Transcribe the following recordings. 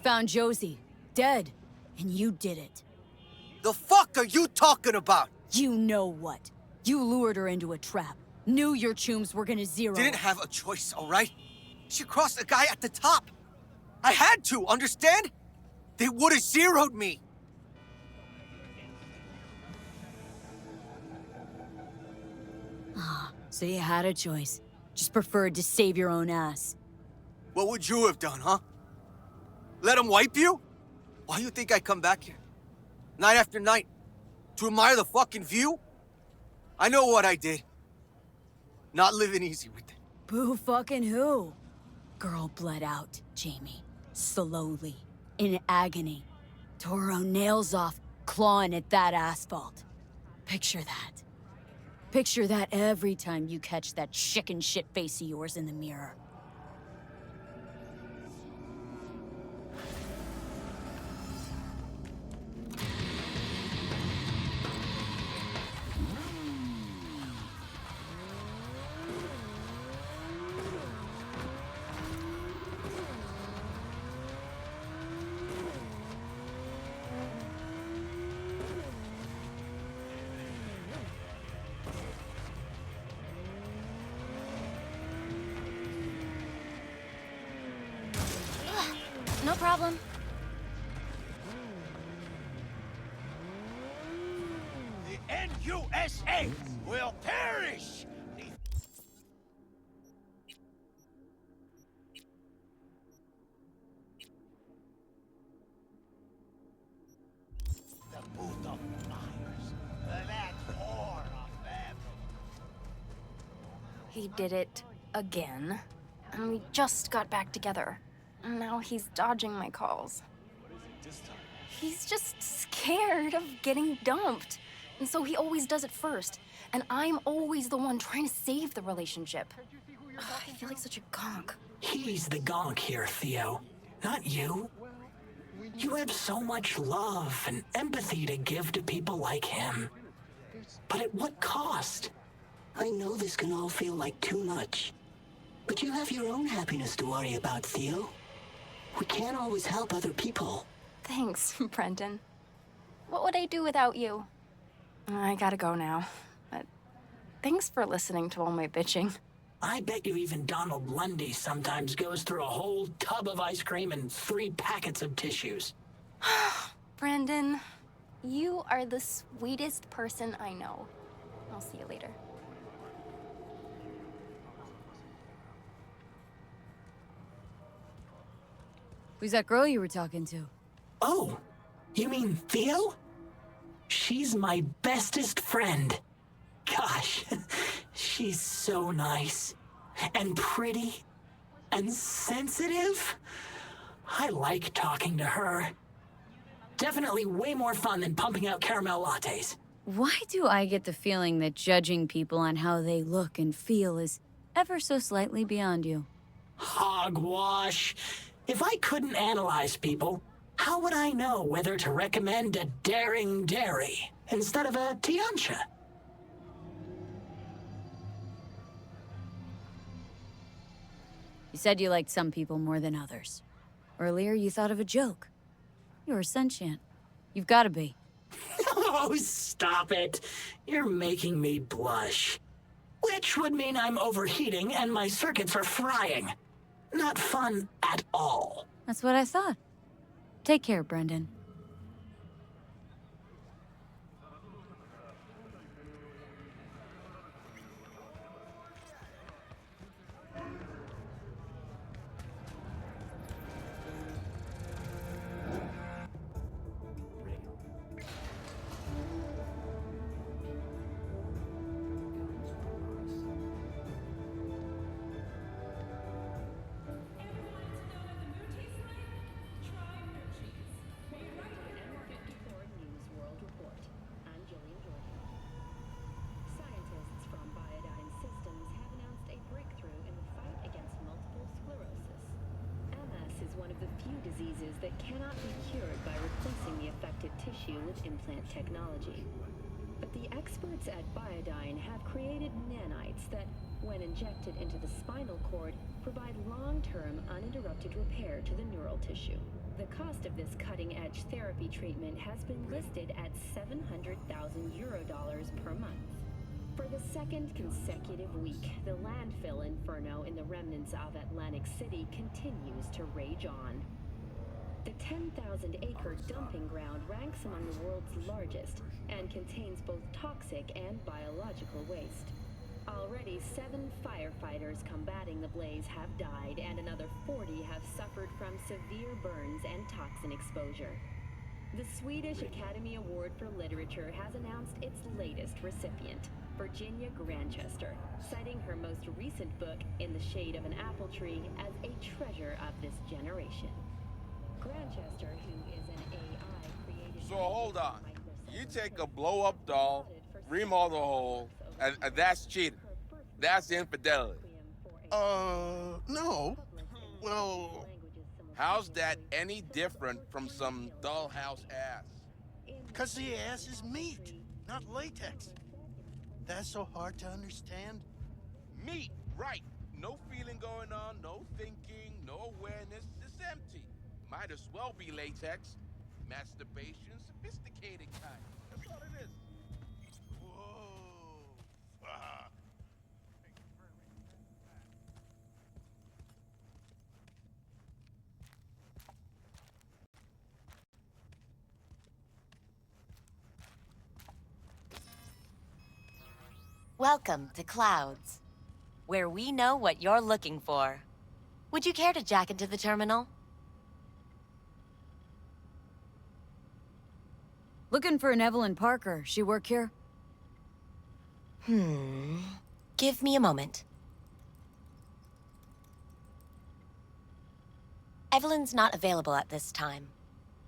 found Josie, dead. And you did it. The fuck are you talking about? You know what? You lured her into a trap. Knew your chooms were gonna zero. Didn't have a choice, all right? She crossed a guy at the top. I had to, understand? They would've zeroed me. So you had a choice. Just preferred to save your own ass. What would you have done, huh? Let them wipe you? Why you think I come back here? Night after night? To admire the fucking view? I know what I did. Not living easy with it. Boo fucking who? Girl bled out, Jamie. Slowly. In agony. Tore her own nails off, clawing at that asphalt. Picture that. Picture that every time you catch that chicken shit face of yours in the mirror. No problem. The NUSA will perish! The booth of fires. That war of them. He did it again. And we just got back together. And now he's dodging my calls. He's just scared of getting dumped. And so he always does it first. And I'm always the one trying to save the relationship. Ugh, I feel like such a gonk. He's the gonk here, Theo. Not you. You have so much love and empathy to give to people like him. But at what cost? I know this can all feel like too much. But you have your own happiness to worry about, Theo. We can't always help other people. Thanks, Brendan. What would I do without you? I gotta go now. But thanks for listening to all my bitching. I bet you even Donald Lundy sometimes goes through a whole tub of ice cream and 3 packets of tissues. Brendan, you are the sweetest person I know. I'll see you later. Who's that girl you were talking to? Oh, you mean Theo? She's my bestest friend. Gosh, she's so nice and pretty and sensitive. I like talking to her. Definitely way more fun than pumping out caramel lattes. Why do I get the feeling that judging people on how they look and feel is ever so slightly beyond you? Hogwash. If I couldn't analyze people, how would I know whether to recommend a daring dairy instead of a Tiancha? You said you liked some people more than others. Earlier, you thought of a joke. You're sentient. You've got to be. Oh, stop it. You're making me blush. Which would mean I'm overheating and my circuits are frying. Not fun at all. That's what I thought. Take care, Brendan. That cannot be cured by replacing the affected tissue with implant technology. But the experts at Biodyne have created nanites that, when injected into the spinal cord, provide long-term uninterrupted repair to the neural tissue. The cost of this cutting-edge therapy treatment has been listed at 700,000 euro dollars per month. For the second consecutive week, the landfill inferno in the remnants of Atlantic City continues to rage on. The 10,000-acre dumping ground ranks among the world's largest and contains both toxic and biological waste. Already 7 firefighters combating the blaze have died, and another 40 have suffered from severe burns and toxin exposure. The Swedish Academy Award for Literature has announced its latest recipient, Virginia Grantchester, citing her most recent book, In the Shade of an Apple Tree, as a treasure of this generation. Grantchester, who is an AI created... So hold on. You take a blow-up doll, remodel the hole, and that's cheating. That's infidelity. No. Well... How's that any different from some dollhouse ass? 'Cause the ass is meat, not latex. That's so hard to understand. Meat, right. No feeling going on, no thinking, no awareness. It's empty. Might as well be latex. Masturbation, sophisticated kind. That's all it is. Whoa. Welcome to Clouds, where we know what you're looking for. Would you care to jack into the terminal? Looking for an Evelyn Parker. She work here? Give me a moment. Evelyn's not available at this time.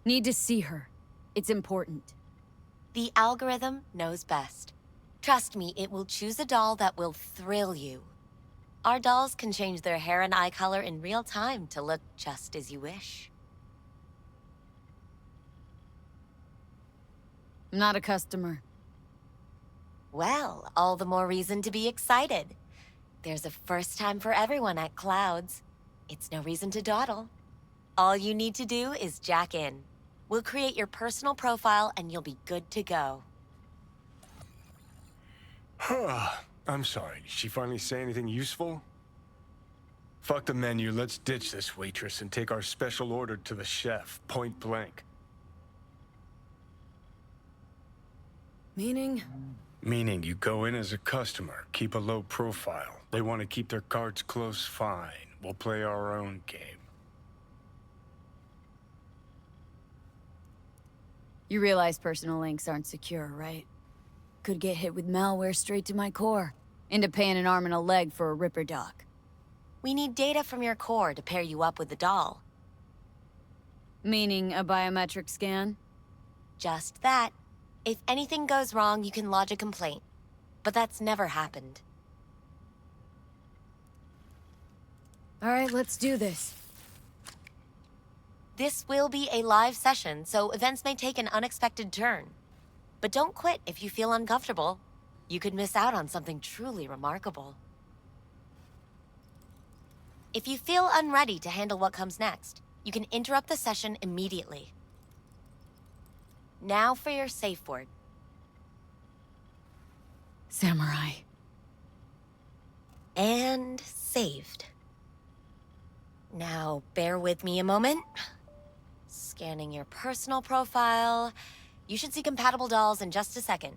Need to see her. It's important. The algorithm knows best. Trust me, it will choose a doll that will thrill you. Our dolls can change their hair and eye color in real time to look just as you wish. I'm not a customer. Well, all the more reason to be excited. There's a first time for everyone at Clouds. It's no reason to dawdle. All you need to do is jack in. We'll create your personal profile and you'll be good to go. I'm sorry, did she finally say anything useful? Fuck the menu, let's ditch this waitress and take our special order to the chef, point blank. Meaning? Meaning you go in as a customer, keep a low profile. They want to keep their cards close, fine. We'll play our own game. You realize personal links aren't secure, right? Could get hit with malware straight to my core. Into paying an arm and a leg for a Ripper doc. We need data from your core to pair you up with the doll. Meaning a biometric scan? Just that. If anything goes wrong, you can lodge a complaint. But that's never happened. All right, let's do this. This will be a live session, so events may take an unexpected turn. But don't quit if you feel uncomfortable. You could miss out on something truly remarkable. If you feel unready to handle what comes next, you can interrupt the session immediately. Now for your safe word. Samurai. And saved. Now, bear with me a moment. Scanning your personal profile. You should see compatible dolls in just a second.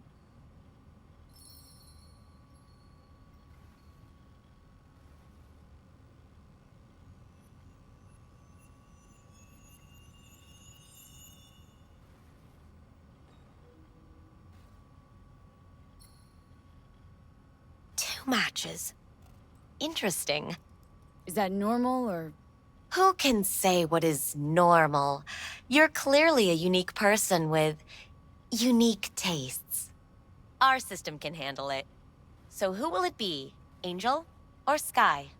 Two matches. Interesting. Is that normal, or...? Who can say what is normal? You're clearly a unique person with unique tastes. Our system can handle it. So who will it be? Angel or Sky?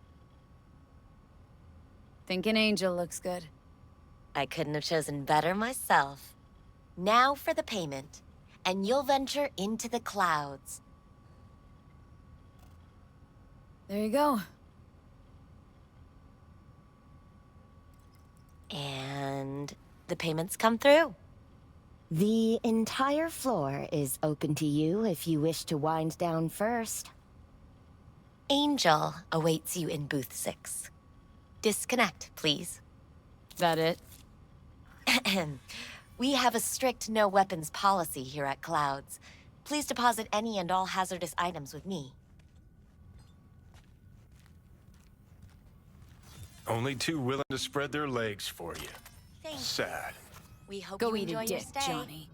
Thinking Angel looks good. I couldn't have chosen better myself. Now for the payment, and you'll venture into the clouds. There you go. And the payments come through. The entire floor is open to you if you wish to wind down first. Angel awaits you in booth 6. Disconnect, please. That it? We have a strict no weapons policy here at Clouds. Please deposit any and all hazardous items with me. Only two willing to spread their legs for you. Thanks. Sad. We hope Go you eat enjoy a your dick, stay. Johnny.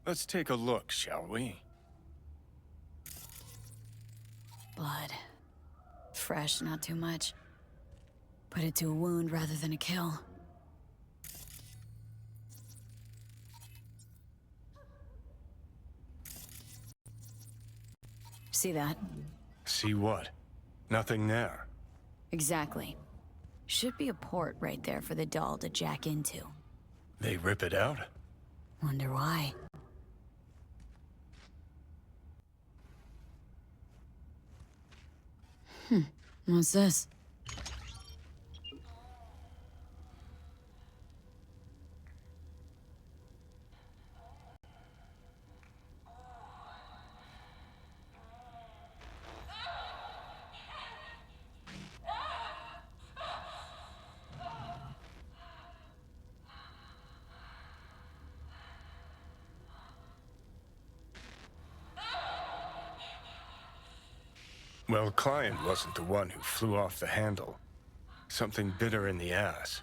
Let's take a look, shall we? Blood. Fresh, not too much. Put it to a wound rather than a kill. See that? See what? Nothing there. Exactly. Should be a port right there for the doll to jack into. They rip it out? Wonder why. What's this? Well, Client wasn't the one who flew off the handle. Something bit her in the ass.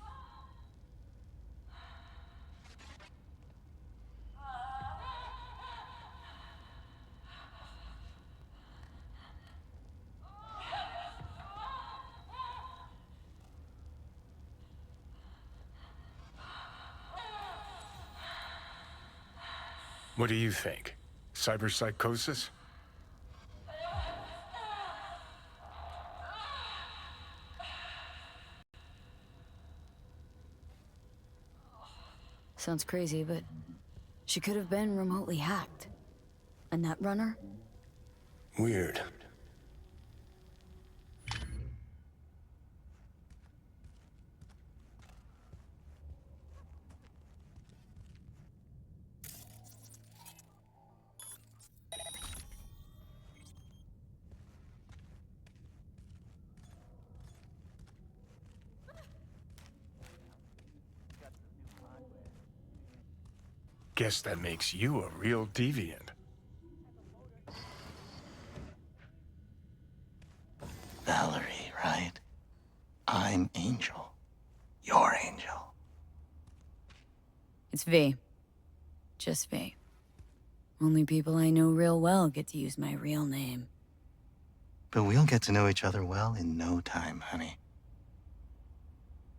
What do you think? Cyberpsychosis? Sounds crazy, but she could have been remotely hacked. A netrunner? Weird. Guess that makes you a real deviant. Valerie, right? I'm Angel. You're Angel. It's V. Just V. Only people I know real well get to use my real name. But we'll get to know each other well in no time, honey.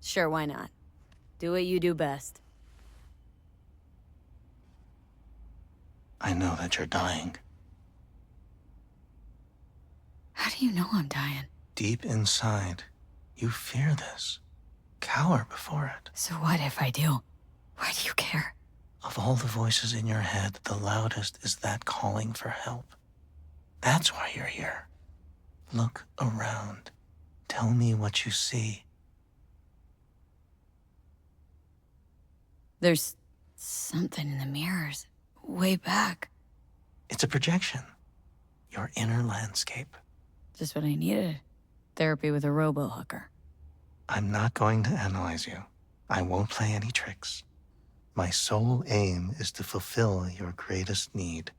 Sure, why not? Do what you do best. I know that you're dying. How do you know I'm dying? Deep inside, you fear this. Cower before it. So what if I do? Why do you care? Of all the voices in your head, the loudest is that calling for help. That's why you're here. Look around. Tell me what you see. There's something in the mirrors. Way back. It's a projection. Your inner landscape. Just what I needed. Therapy with a robo-hooker. I'm not going to analyze you. I won't play any tricks. My sole aim is to fulfill your greatest need.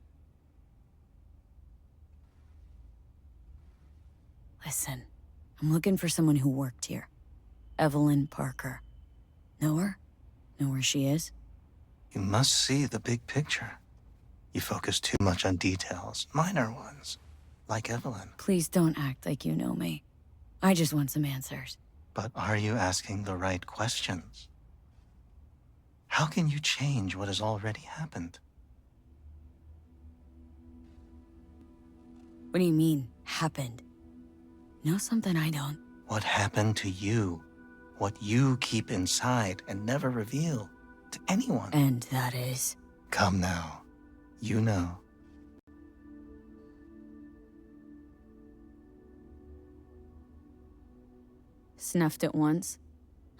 Listen, I'm looking for someone who worked here. Evelyn Parker. Know her? Know where she is? You must see the big picture. You focus too much on details, minor ones, like Evelyn. Please don't act like you know me. I just want some answers. But are you asking the right questions? How can you change what has already happened? What do you mean, happened? Know something I don't? What happened to you? What you keep inside and never reveal to anyone? And that is? Come now. You know. Snuffed it once,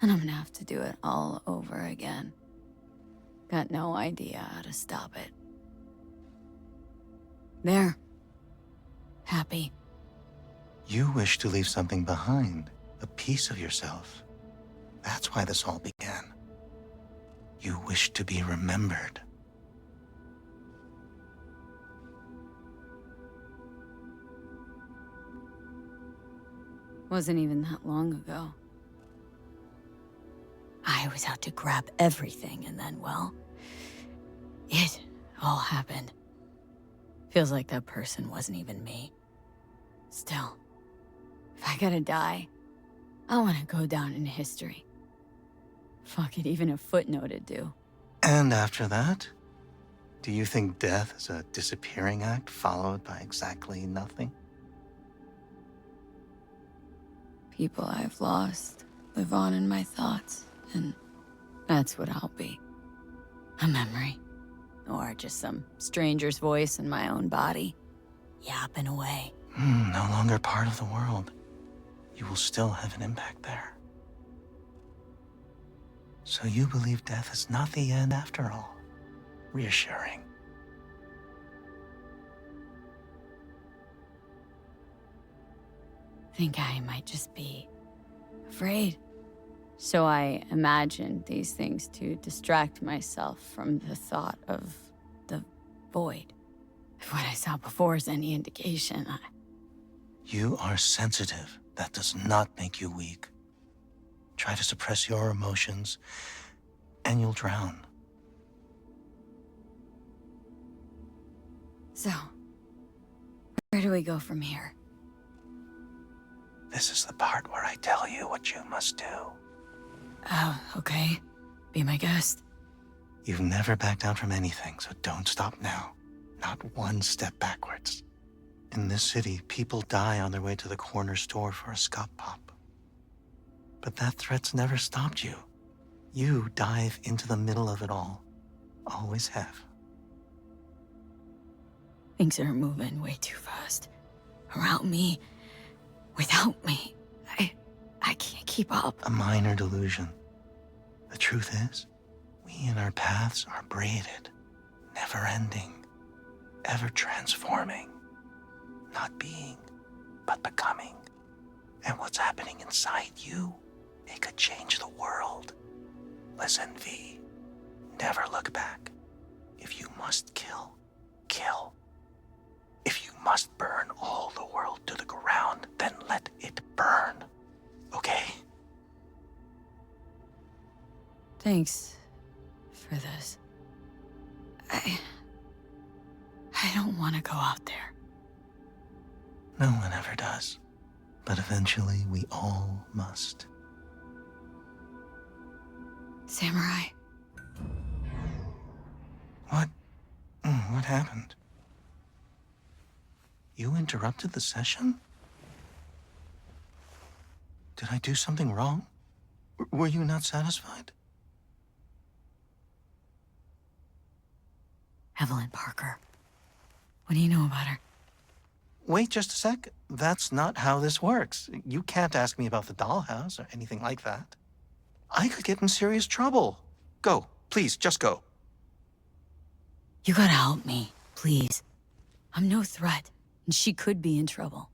and I'm gonna have to do it all over again. Got no idea how to stop it. There. Happy. You wish to leave something behind, a piece of yourself. That's why this all began. You wish to be remembered. Wasn't even that long ago. I was out to grab everything, and then, well, it all happened. Feels like that person wasn't even me. Still, if I gotta die, I want to go down in history. Fuck it, even a footnote'd do. And after that? Do you think death is a disappearing act followed by exactly nothing? People I've lost live on in my thoughts, and that's what I'll be. A memory. Or just some stranger's voice in my own body, yapping away. No longer part of the world. You will still have an impact there. So you believe death is not the end after all. Reassuring. Think I might just be afraid. So I imagined these things to distract myself from the thought of the void. If what I saw before is any indication, You are sensitive. That does not make you weak. Try to suppress your emotions, and you'll drown. So, where do we go from here? This is the part where I tell you what you must do. Oh, okay. Be my guest. You've never backed down from anything, so don't stop now. Not one step backwards. In this city, people die on their way to the corner store for a scop pop. But that threat's never stopped you. You dive into the middle of it all. Always have. Things are moving way too fast. Around me, without me. I can't keep up. A minor delusion. The truth is, we and our paths are braided, never ending, ever transforming. Not being, but becoming. And what's happening inside you, it could change the world. Listen, V, never look back. If you must kill, kill. If you must burn all the world to the ground, then let it burn. Okay? Thanks for this. I don't want to go out there. No one ever does. But eventually we all must. Samurai. What? What happened? You interrupted the session? Did I do something wrong? Were you not satisfied? Evelyn Parker. What do you know about her? Wait just a sec. That's not how this works. You can't ask me about the dollhouse or anything like that. I could get in serious trouble. Go. Please, just go. You gotta help me, please. I'm no threat, and she could be in trouble.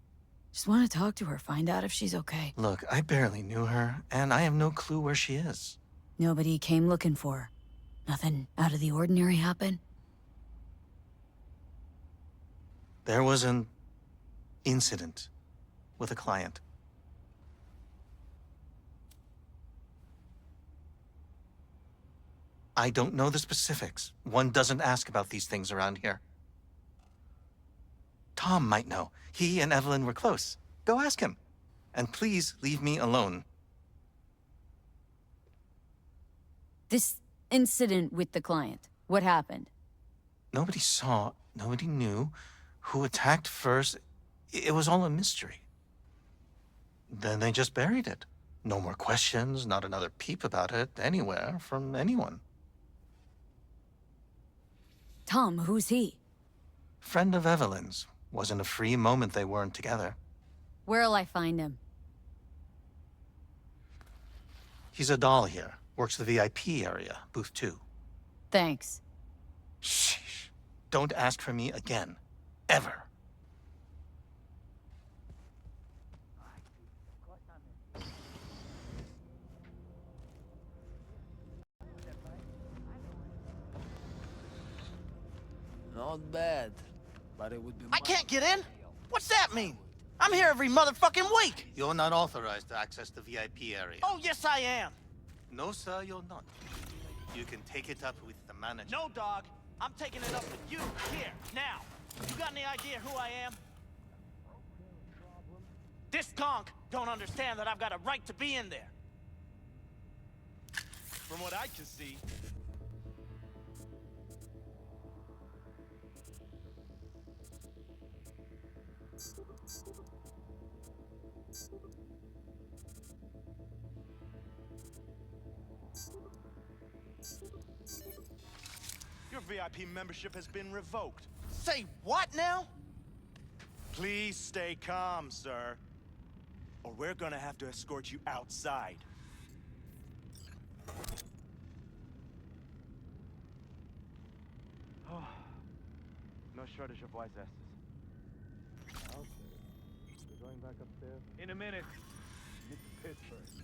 Just want to talk to her, find out if she's okay. Look, I barely knew her, and I have no clue where she is. Nobody came looking for her. Nothing out of the ordinary happened? There was an incident. with a client. I don't know the specifics. One doesn't ask about these things around here. Tom might know. He and Evelyn were close. Go ask him. And please leave me alone. This incident with the client, what happened? Nobody saw, nobody knew who attacked first. It was all a mystery. Then they just buried it. No more questions, not another peep about it anywhere from anyone. Tom, who's he? Friend of Evelyn's. Wasn't a free moment they weren't together. Where'll I find him? He's a doll here. Works the VIP area, booth 2. Thanks. Shh. Don't ask for me again. Ever. Not bad, but it would be... I can't get in? What's that mean? I'm here every motherfucking week! You're not authorized to access the VIP area. Oh, yes I am! No, sir, you're not. You can take it up with the manager. No, dog. I'm taking it up with you, here, now. You got any idea who I am? This conk don't understand that I've got a right to be in there. From what I can see, Your VIP membership has been revoked. Say what now? Please stay calm, sir. Or we're gonna have to escort you outside. No shortage of wise asses. Okay. We're going back upstairs? In a minute. Need to piss first.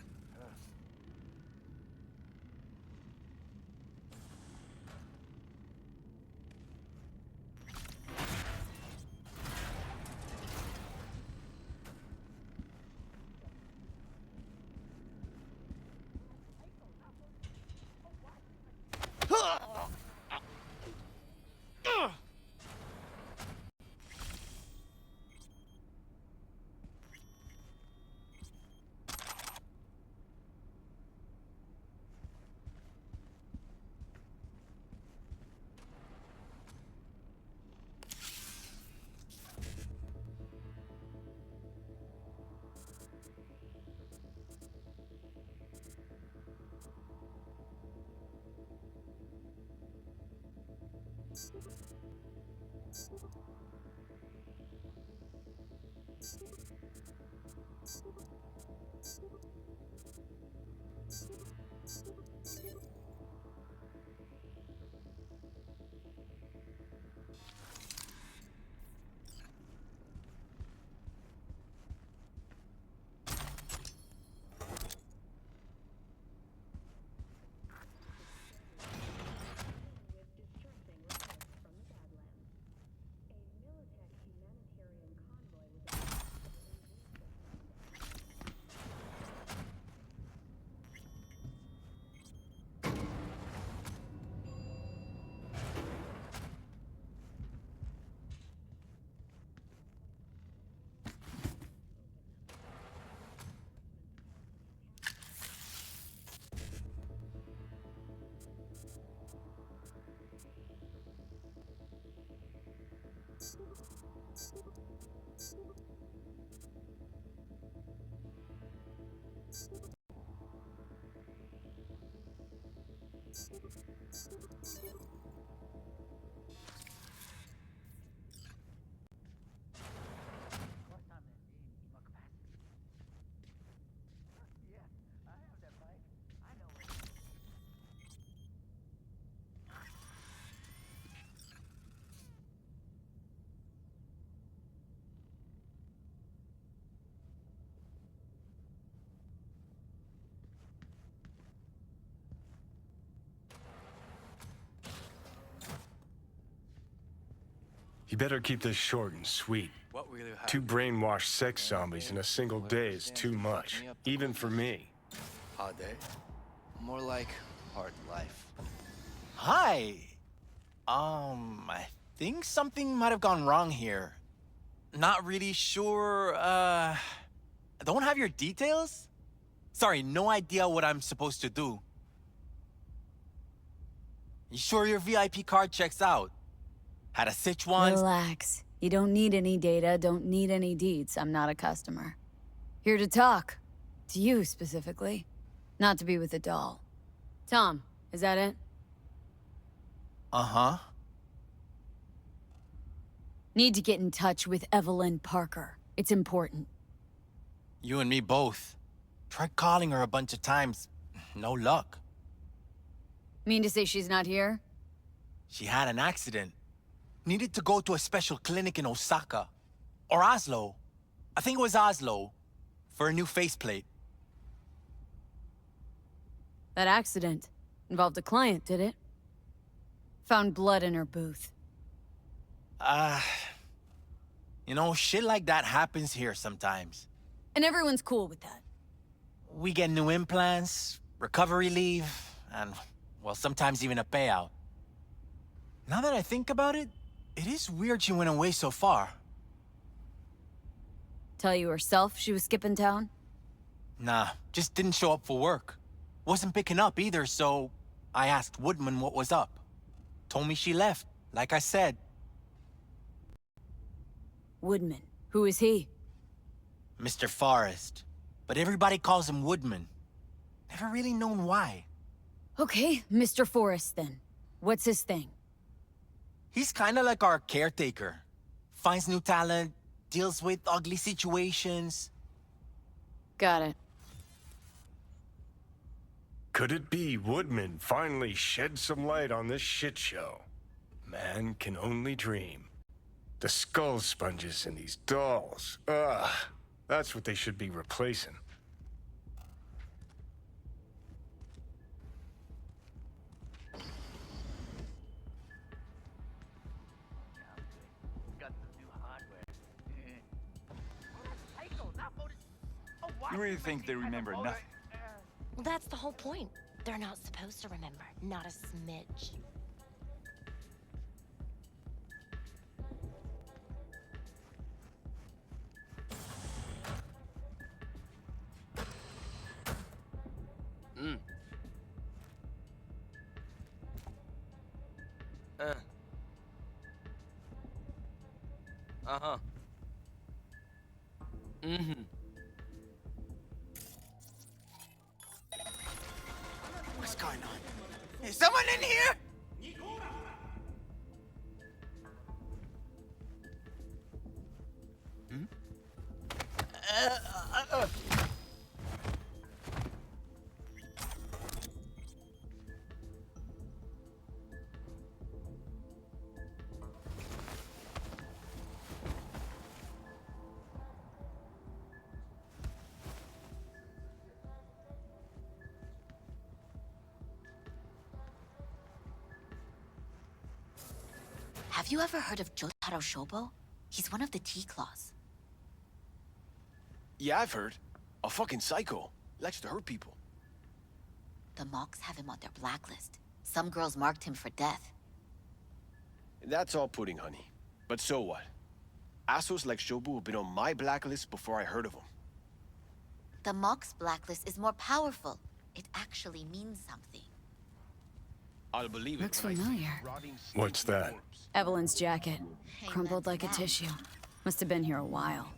You better keep this short and sweet. What will you have? 2 brainwashed sex zombies in a single day is too much, even for me. Hard day? More like hard life. Hi. I think something might have gone wrong here. Not really sure, don't have your details? Sorry, no idea what I'm supposed to do. You sure your VIP card checks out? Had a sitch once? Relax. You don't need any data, don't need any deeds. I'm not a customer. Here to talk. To you, specifically. Not to be with a doll. Tom, is that it? Uh-huh. Need to get in touch with Evelyn Parker. It's important. You and me both. Tried calling her a bunch of times. No luck. Mean to say she's not here? She had an accident. Needed to go to a special clinic in Osaka. Or Oslo. I think it was Oslo. For a new faceplate. That accident involved a client, did it? Found blood in her booth. You know, shit like that happens here sometimes. And everyone's cool with that. We get new implants, recovery leave, and, well, sometimes even a payout. Now that I think about it, it is weird she went away so far. Tell you herself she was skipping town? Nah, just didn't show up for work. Wasn't picking up either, so I asked Woodman what was up. Told me she left, like I said. Woodman. Who is he? Mr. Forrest. But everybody calls him Woodman. Never really known why. Okay, Mr. Forrest then. What's his thing? He's kinda like our caretaker. Finds new talent, deals with ugly situations. Got it. Could it be Woodman finally shed some light on this shit show? Man can only dream. The skull sponges in these dolls. Ugh. That's what they should be replacing. You really think they remember nothing? Well, that's the whole point. They're not supposed to remember, not a smidge. Uh-huh. Mm-hmm. What's going on? Is someone in here? Hmm? Have you ever heard of Jotaro Shobo? He's one of the T-Claws. Yeah, I've heard. A fucking psycho. Likes to hurt people. The Mox have him on their blacklist. Some girls marked him for death. That's all pudding, honey. But so what? Assholes like Shobu have been on my blacklist before I heard of him. The Mox blacklist is more powerful. It actually means something. I'll believe Looks familiar. What's that? Evelyn's jacket. Crumpled like a tissue. Must have been here a while.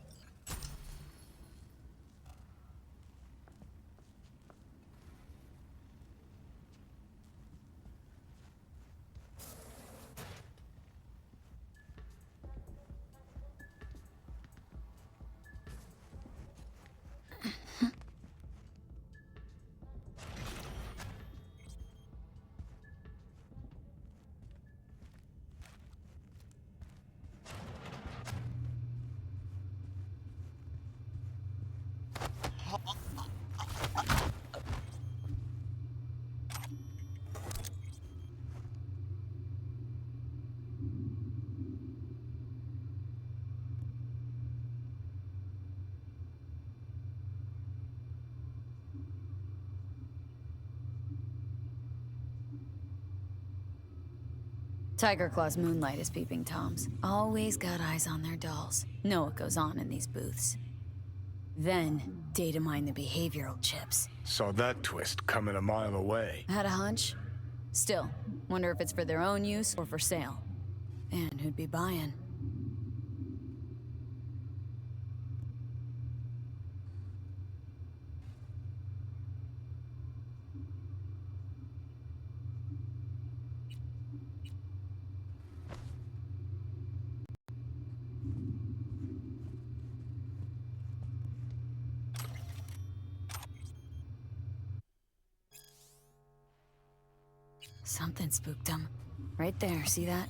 Tiger Claw's moonlight is peeping Toms. Always got eyes on their dolls. Know what goes on in these booths. Then, data mine the behavioral chips. Saw that twist coming a mile away. Had a hunch? Still, wonder if it's for their own use or for sale. And who'd be buying? Something spooked them. Right there, see that?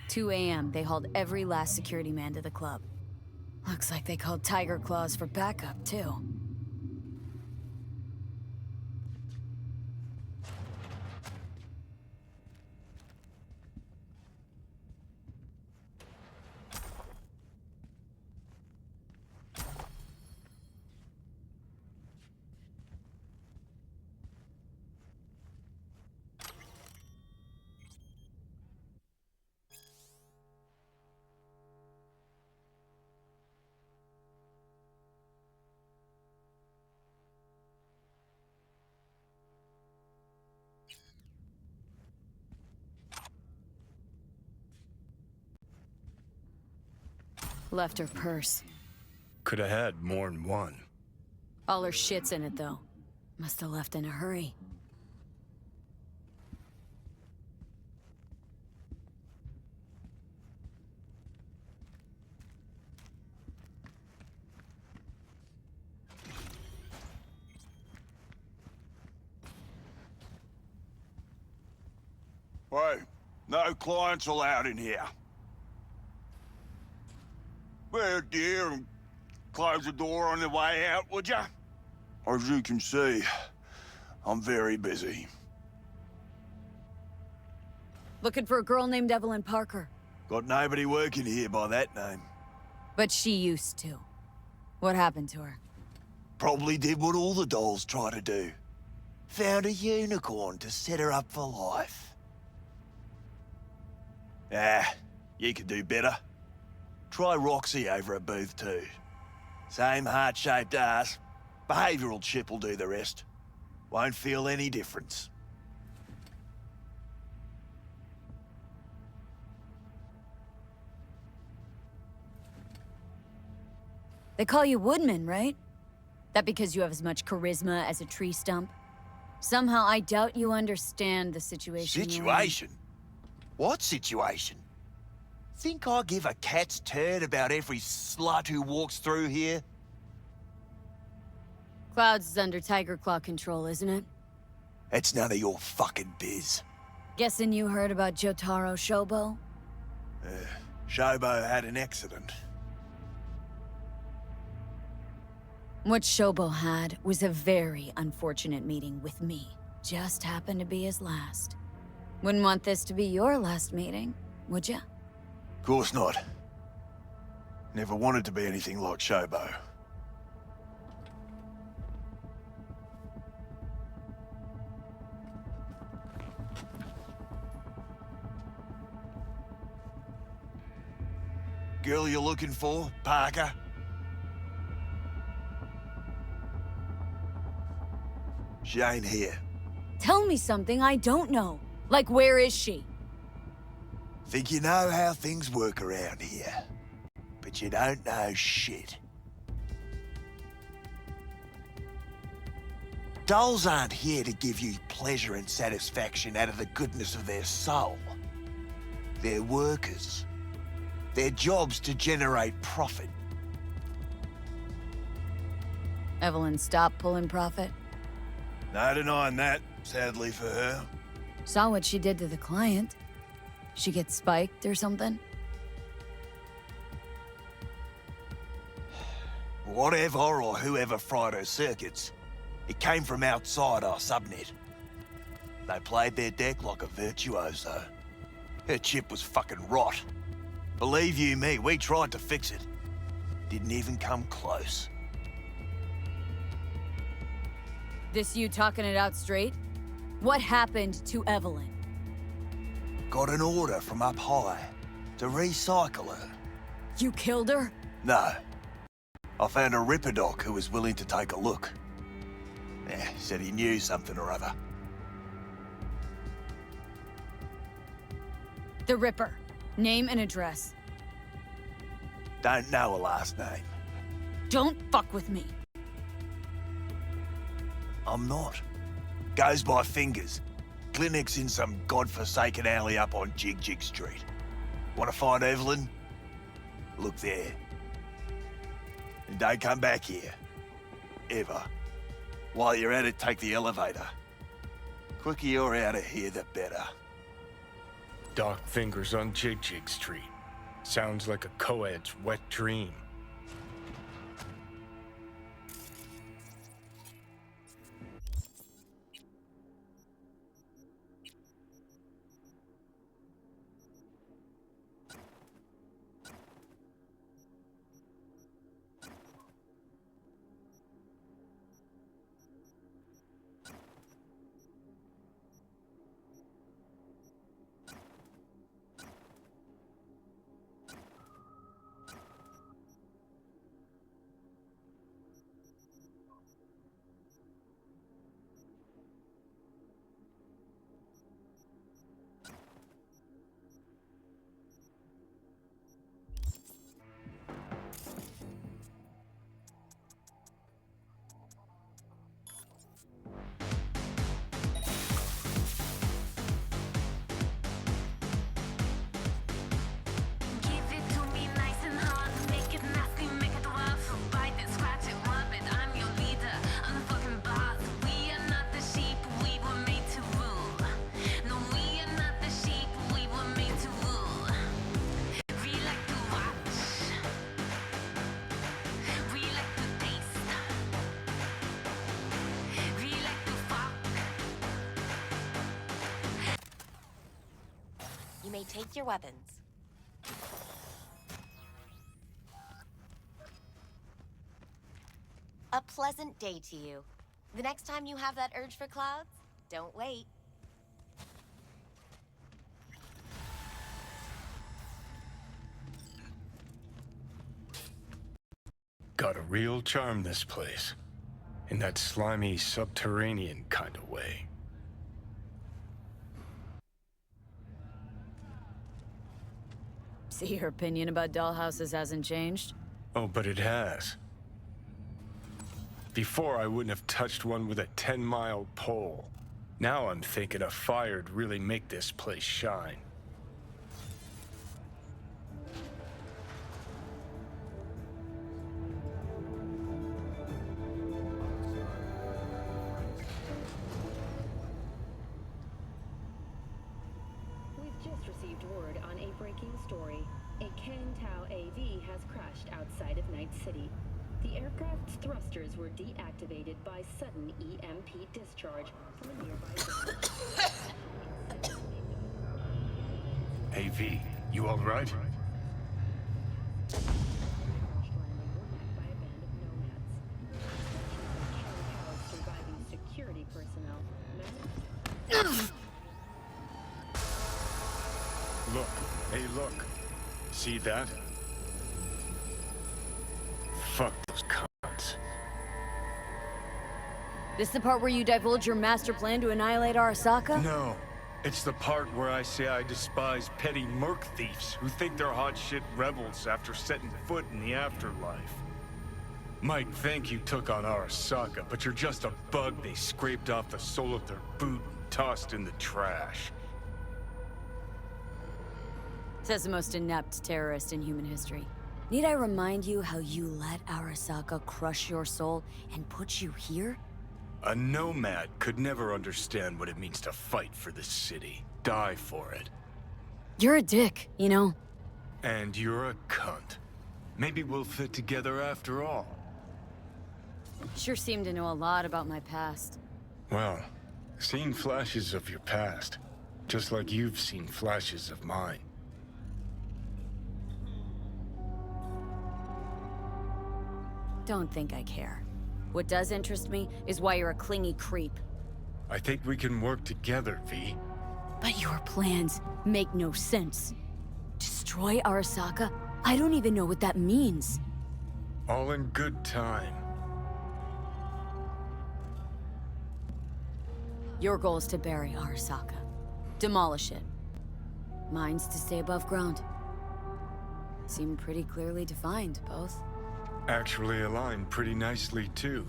2 a.m., they hauled every last security man to the club. Looks like they called Tiger Claws for backup, too. Left her purse. Could have had more than one. All her shit's in it, though. Must have left in a hurry. Hey, no clients allowed in here. Well, dear, and close the door on the way out, would ya? As you can see, I'm very busy. Looking for a girl named Evelyn Parker. Got nobody working here by that name. But she used to. What happened to her? Probably did what all the dolls try to do. Found a unicorn to set her up for life. Ah, you could do better. Try Roxy over at Booth 2. Same heart-shaped ass. Behavioral chip will do the rest. Won't feel any difference. They call you Woodman, right? That because you have as much charisma as a tree stump? Somehow I doubt you understand the situation you're in. Situation? What situation? Think I give a cat's turd about every slut who walks through here? Clouds is under Tiger Claw control, isn't it? It's none of your fucking biz. Guessing you heard about Jotaro Shobo? Shobo had an accident. What Shobo had was a very unfortunate meeting with me. Just happened to be his last. Wouldn't want this to be your last meeting, would ya? Course not. Never wanted to be anything like Shobo. Girl you're looking for, Parker? She ain't here. Tell me something I don't know. Like, where is she? Think you know how things work around here. But you don't know shit. Dolls aren't here to give you pleasure and satisfaction out of the goodness of their soul. They're workers. Their job's to generate profit. Evelyn stopped pulling profit? No denying that, sadly for her. Saw what she did to the client. She get spiked or something? Whatever or whoever fried her circuits, it came from outside our subnet. They played their deck like a virtuoso. Her chip was fucking rot. Believe you me, we tried to fix it. Didn't even come close. This you talking it out straight? What happened to Evelyn? got an order from up high to recycle her. You killed her? No. I found a Ripper doc who was willing to take a look. Yeah, said he knew something or other. The Ripper. Name and address. Don't know a last name. Don't fuck with me. I'm not. Goes by fingers. Clinic's in some godforsaken alley up on Jig Jig Street. Want to find Evelyn? Look there. And don't come back here. Ever. While you're at it, take the elevator. Quicker you're out of here, the better. Dark fingers on Jig Jig Street. Sounds like a co-ed's wet dream. You may take your weapons. A pleasant day to you. The next time you have that urge for clouds, don't wait. Got a real charm, this place. In that slimy, subterranean kind of way. See, your opinion about dollhouses hasn't changed? Oh, but it has. Before, I wouldn't have touched one with a 10-mile pole. Now I'm thinking a fire'd really make this place shine. We've just received word on a breaking story. A Kang-Tao AV has crashed outside of Night City. The aircraft's thrusters were deactivated by sudden EMP discharge from a nearby AV, you all right? surviving security personnel. Look, hey look. See that? Fuck those cunts. This the part where you divulge your master plan to annihilate Arasaka? No. It's the part where I say I despise petty merc thieves who think they're hot shit rebels after setting foot in the afterlife. Might think you took on Arasaka, but you're just a bug they scraped off the sole of their boot and tossed in the trash. Says the most inept terrorist in human history. Need I remind you how you let Arasaka crush your soul and put you here? A nomad could never understand what it means to fight for this city. Die for it. You're a dick, you know? And you're a cunt. Maybe we'll fit together after all. Sure seem to know a lot about my past. Well, seen flashes of your past. Just like you've seen flashes of mine. Don't think I care. What does interest me is why you're a clingy creep. I think we can work together, V. But your plans make no sense. Destroy Arasaka? I don't even know what that means. All in good time. Your goal is to bury Arasaka. Demolish it. Mine's to stay above ground. Seem pretty clearly defined, both. Actually aligned pretty nicely, too.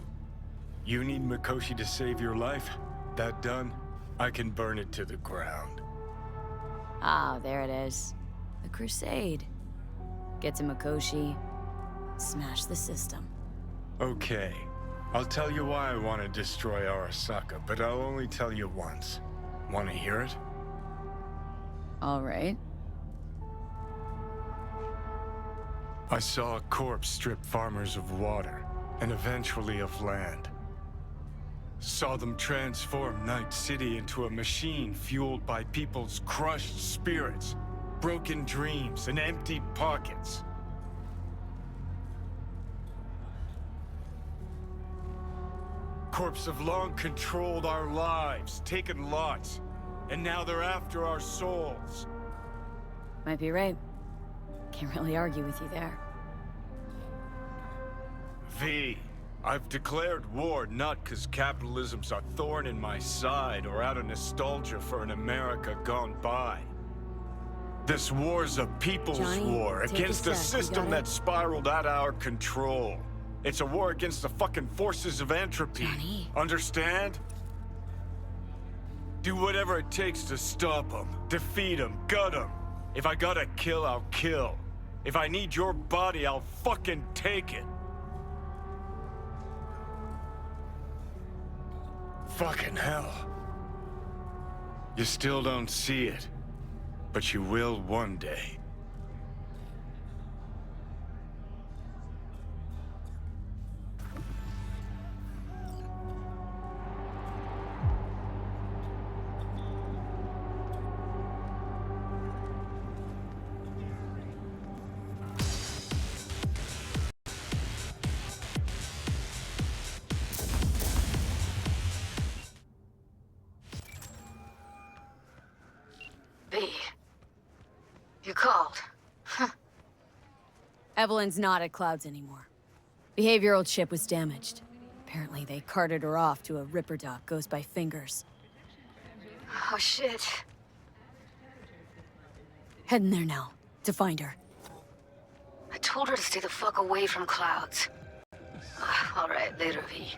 You need Mikoshi to save your life? That done, I can burn it to the ground. Ah, there it is. The Crusade. Get to Mikoshi, smash the system. Okay. I'll tell you why I want to destroy Arasaka, but I'll only tell you once. Want to hear it? All right. I saw a corpse strip farmers of water, and eventually of land. Saw them transform Night City into a machine fueled by people's crushed spirits, broken dreams, and emptied pockets. Corps have long controlled our lives, taken lots, and now they're after our souls. Might be right. Can't really argue with you there. V, I've declared war not because capitalism's a thorn in my side or out of nostalgia for an America gone by. This war's a people's war against a system that spiraled out of our control. It's a war against the fucking forces of entropy. Understand? Do whatever it takes to stop them, defeat them, gut them. If I gotta kill, I'll kill. If I need your body, I'll fucking take it. Fucking hell. You still don't see it, but you will one day. You called. Evelyn's not at Clouds anymore. Behavioral chip was damaged. Apparently they carted her off to a Ripper dock goes by Fingers. Oh, shit. Heading there now, to find her. I told her to stay the fuck away from Clouds. All right, later, V.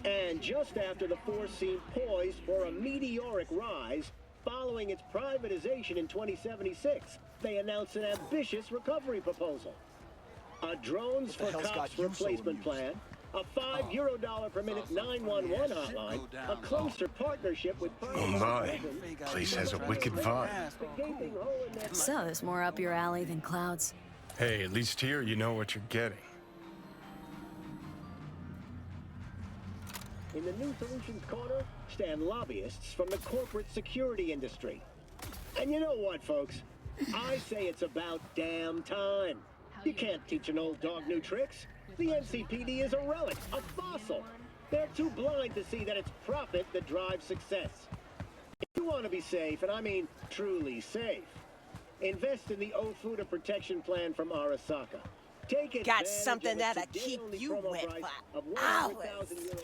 And just after the Force seemed poised for a meteoric rise, following its privatization in 2076, they announced an ambitious recovery proposal. A drones for cops replacement plan, a €5 per minute 911 hotline, a closer partnership with Oh my, place has a wicked vibe. So there's more up your alley than Clouds. Hey, at least here you know what you're getting. In the New Solutions Corner, stand lobbyists from the corporate security industry. And you know what, folks? I say it's about damn time. You can't teach an old dog new tricks. The NCPD is a relic, a fossil. They're too blind to see that it's profit that drives success. If you want to be safe, and I mean truly safe, invest in the Ofuda protection plan from Arasaka. Take Got advantage something of its that'll keep today-only you promo wet price for of hours. 100,000 euros.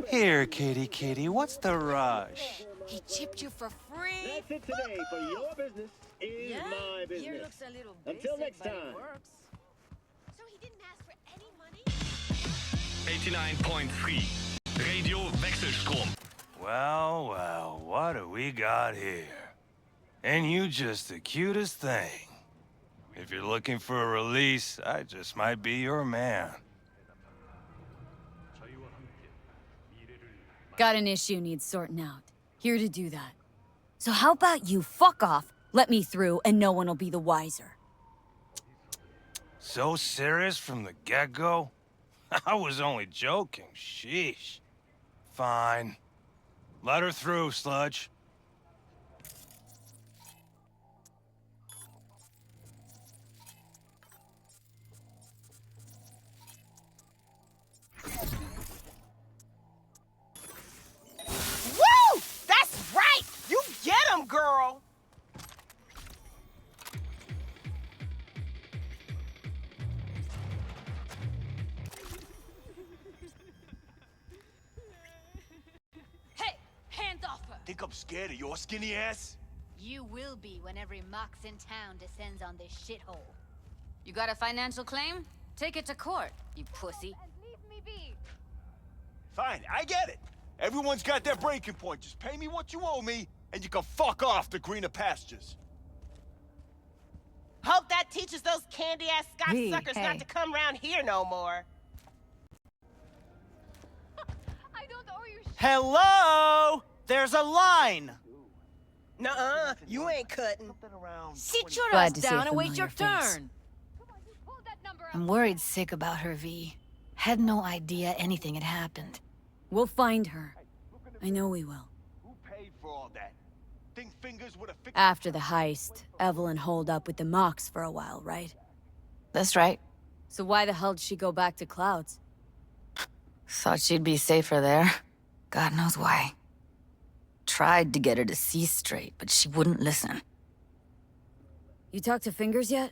Here, kitty, what's the rush? He chipped you for free. That's it today, for your business is my business. Here looks a little Until basic, next but it time. works. So he didn't ask for any money? 89.3 Radio Wechselstrom. Well, what do we got here? And you just the cutest thing. If you're looking for a release, I just might be your man. Got an issue needs sorting out. Here to do that. So how about you fuck off, let me through, and no one will be the wiser. So serious from the get-go? I was only joking, sheesh. Fine. Let her through, Sludge. Think I'm scared of your skinny ass? You will be when every Mox in town descends on this shithole. You got a financial claim? Take it to court, you pussy. Leave me be. Fine, I get it. Everyone's got their breaking point. Just pay me what you owe me, and you can fuck off to greener pastures. Hope that teaches those candy-ass Scotch Hey, suckers hey. not to come round here no more. I don't owe you Hello? There's a line. Nuh-uh, you ain't cutting. Sit your Glad ass to see a down and wait familiar your face. turn. I'm worried sick about her, V. Had no idea anything had happened. We'll find her. I know we will. Who paid for all that? Think fingers would have fixed... After the heist, Evelyn holed up with the Mox for a while, right? That's right. So why the hell did she go back to Clouds? Thought she'd be safer there. God knows why. Tried to get her to see straight, but she wouldn't listen. You talked to Fingers yet?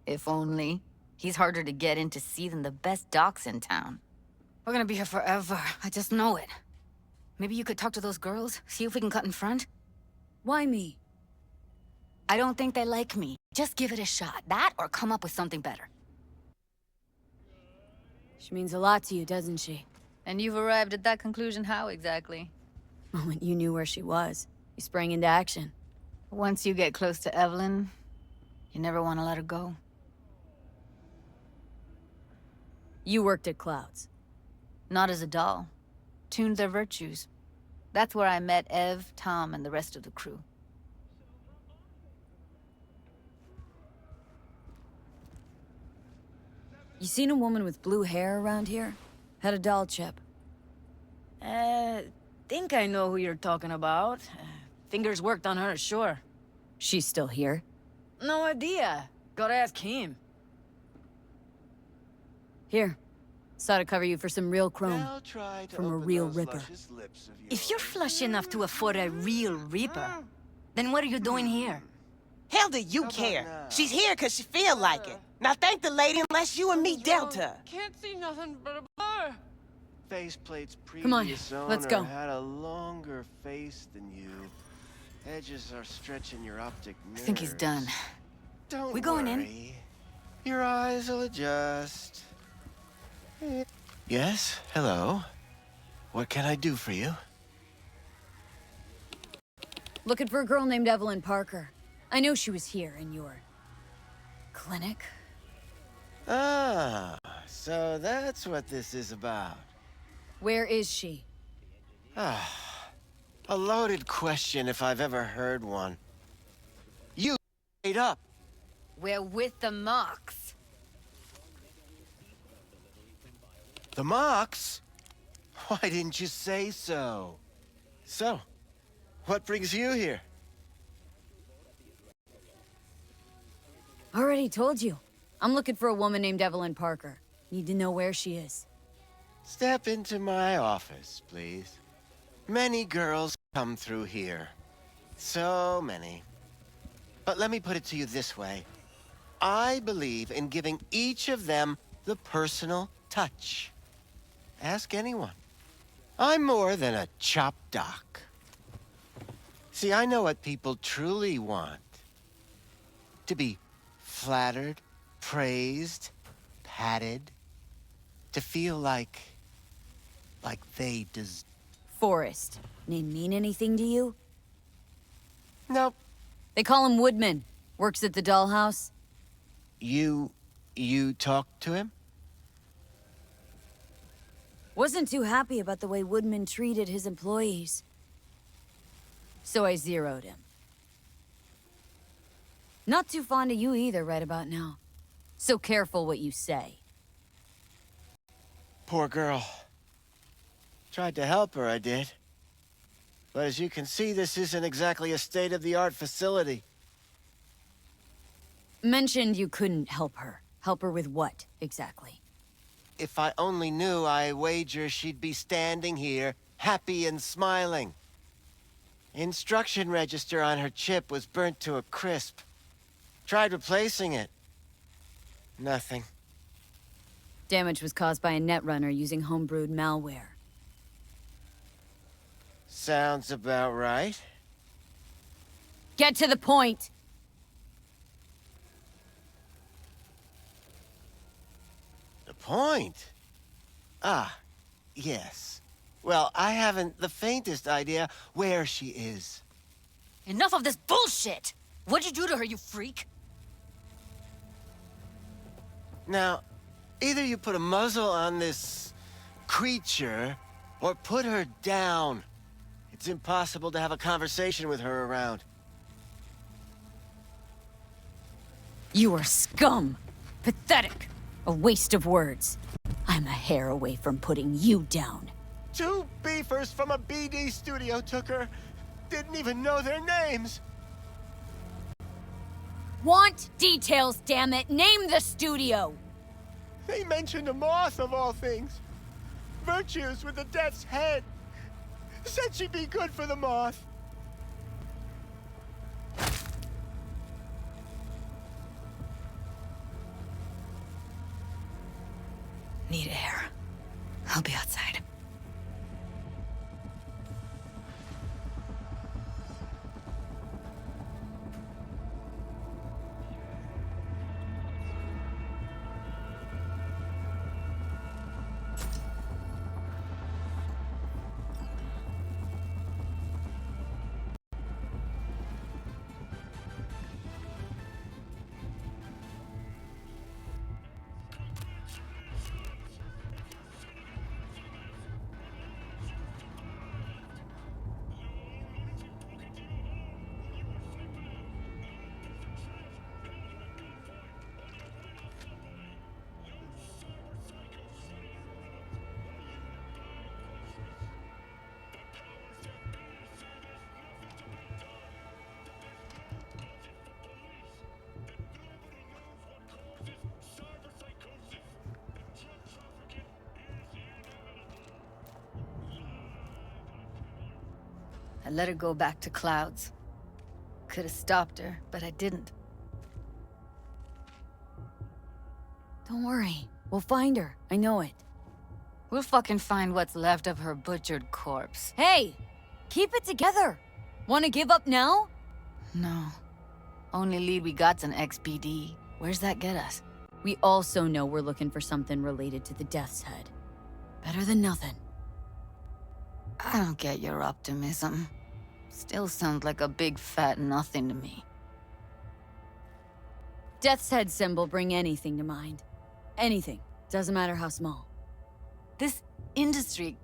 If only. He's harder to get in to see than the best docs in town. We're gonna be here forever. I just know it. Maybe you could talk to those girls, see if we can cut in front? Why me? I don't think they like me. Just give it a shot. That or come up with something better. She means a lot to you, doesn't she? And you've arrived at that conclusion how exactly? The moment you knew where she was, you sprang into action. Once you get close to Evelyn, you never want to let her go. You worked at Clouds. Not as a doll. Tuned their virtues. That's where I met Ev, Tom, and the rest of the crew. You seen a woman with blue hair around here? Had a doll chip. Think I know who you're talking about. Fingers worked on her, sure. She's still here? No idea. Gotta ask him. Here. Saw to cover you for some real chrome. From a real Ripper. If you're flush enough to afford a real Reaper, then what are you doing here? Hell do you care? She's here because she feel like it. Now thank the lady unless you and me dealt her. Can't see nothing but a blur. Faceplate's Come on, previous let's owner go. had a longer face than you. Edges are stretching your optic nerves. I think he's done. Don't We going in? worry. Your eyes will adjust. Yes, hello. What can I do for you? Looking for a girl named Evelyn Parker. I know she was here in your... clinic? Ah, so that's what this is about. Where is she? Ah, a loaded question if I've ever heard one. You made up. We're with the Mox. The Mox? Why didn't you say so? So, what brings you here? Already told you. I'm looking for a woman named Evelyn Parker. Need to know where she is. Step into my office, please. Many girls come through here. So many. But let me put it to you this way. I believe in giving each of them the personal touch. Ask anyone. I'm more than a chop doc. See, I know what people truly want. To be flattered, praised, patted. To feel like they deserve. Forrest. Name mean anything to you? Nope. They call him Woodman. Works at the dollhouse. You talked to him? Wasn't too happy about the way Woodman treated his employees. So I zeroed him. Not too fond of you either right about now. So careful what you say. Poor girl. Tried to help her, I did. But as you can see, this isn't exactly a state-of-the-art facility. Mentioned you couldn't help her. Help her with what, exactly? If I only knew, I wager she'd be standing here, happy and smiling. Instruction register on her chip was burnt to a crisp. Tried replacing it. Nothing. Damage was caused by a netrunner using homebrewed malware. sounds about right. Get to the point. The point? Ah, yes. Well, I haven't the faintest idea where she is. Enough of this bullshit! What'd you do to her, you freak? Now, either you put a muzzle on this creature, or put her down. It's impossible to have a conversation with her around. You are scum. Pathetic. A waste of words. I'm a hair away from putting you down. 2 beefers from a BD studio took her. Didn't even know their names. Want details, damn it! Name the studio! They mentioned a moth of all things. Virtues with the death's head. Said she'd be good for the moth. Need air. I'll be outside. I let her go back to Clouds. Could have stopped her, but I didn't. Don't worry. We'll find her. I know it. We'll fucking find what's left of her butchered corpse. Hey! Keep it together! Wanna give up now? No. Only lead we got's an XBD. Where's that get us? We also know we're looking for something related to the Death's Head. Better than nothing. I don't get your optimism. Still sounds like a big fat nothing to me. Death's Head symbol bring anything to mind. Anything. Doesn't matter how small. This industry...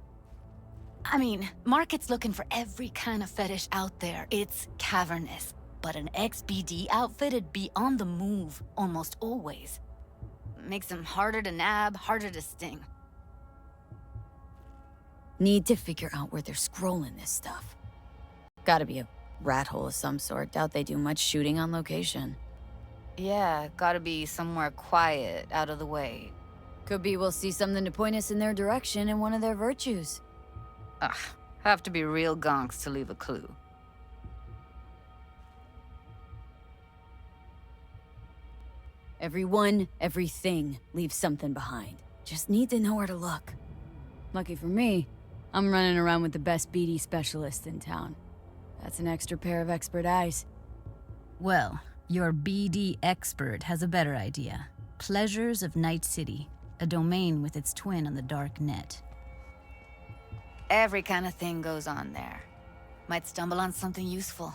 I mean, market's looking for every kind of fetish out there. It's cavernous. But an XBD outfit'd be on the move, almost always. Makes them harder to nab, harder to sting. Need to figure out where they're scrolling this stuff. Gotta be a rat hole of some sort. Doubt they do much shooting on location. Yeah, gotta be somewhere quiet, out of the way. Could be we'll see something to point us in their direction in one of their virtues. Ugh, have to be real gonks to leave a clue. Everyone, everything leaves something behind. Just need to know where to look. Lucky for me, I'm running around with the best BD specialist in town. That's an extra pair of expert eyes. Well, your BD expert has a better idea. Pleasures of Night City, a domain with its twin on the dark net. Every kind of thing goes on there. Might stumble on something useful.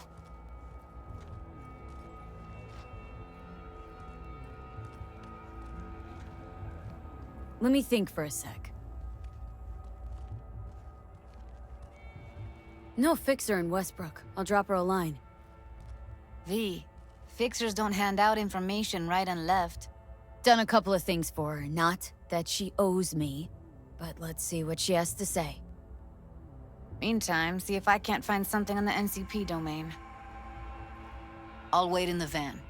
Let me think for a sec. No fixer in Westbrook. I'll drop her a line. V, fixers don't hand out information right and left. Done a couple of things for her. Not that she owes me, but let's see what she has to say. Meantime, see if I can't find something on the NCP domain. I'll wait in the van.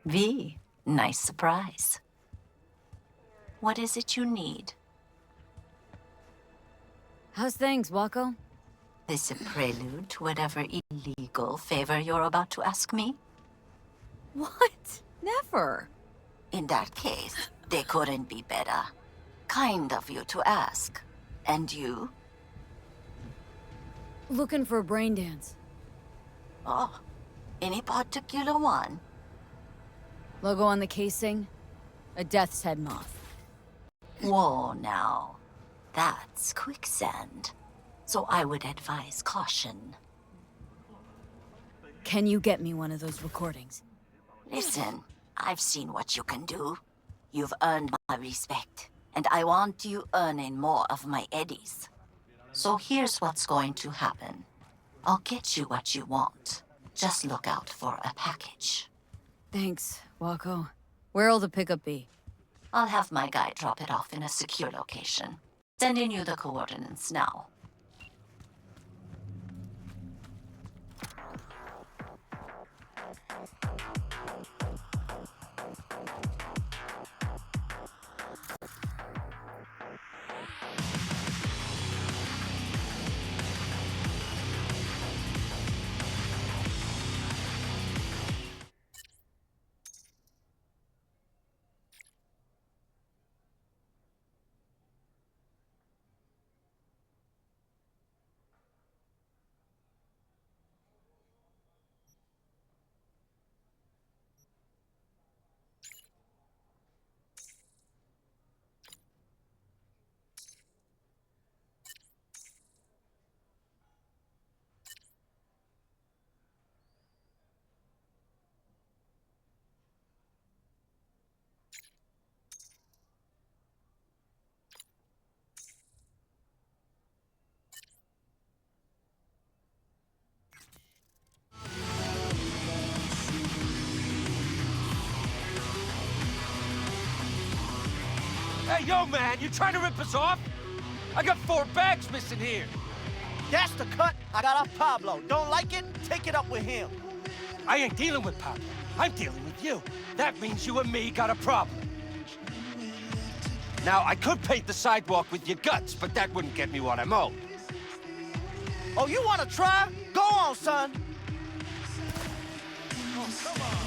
V, nice surprise. What is it you need? How's things, Wako? This a prelude to whatever illegal favor you're about to ask me? What? Never. In that case, they couldn't be better. Kind of you to ask. And you? Looking for a brain dance. Oh, any particular one? Logo on the casing? A death's head moth. Whoa, now. That's quicksand. So I would advise caution. Can you get me one of those recordings? Listen, I've seen what you can do. You've earned my respect, and I want you earning more of my eddies. So here's what's going to happen. I'll get you what you want. Just look out for a package. Thanks, Wako. Where'll the pickup be? I'll have my guy drop it off in a secure location. Sending you the coordinates now. Hey, yo, man, you trying to rip us off? I got 4 bags missing here. That's the cut I got off Pablo. Don't like it? Take it up with him. I ain't dealing with Pablo. I'm dealing with you. That means you and me got a problem. Now, I could paint the sidewalk with your guts, but that wouldn't get me what I'm owed. Oh, you want to try? Go on, son. Oh, come on.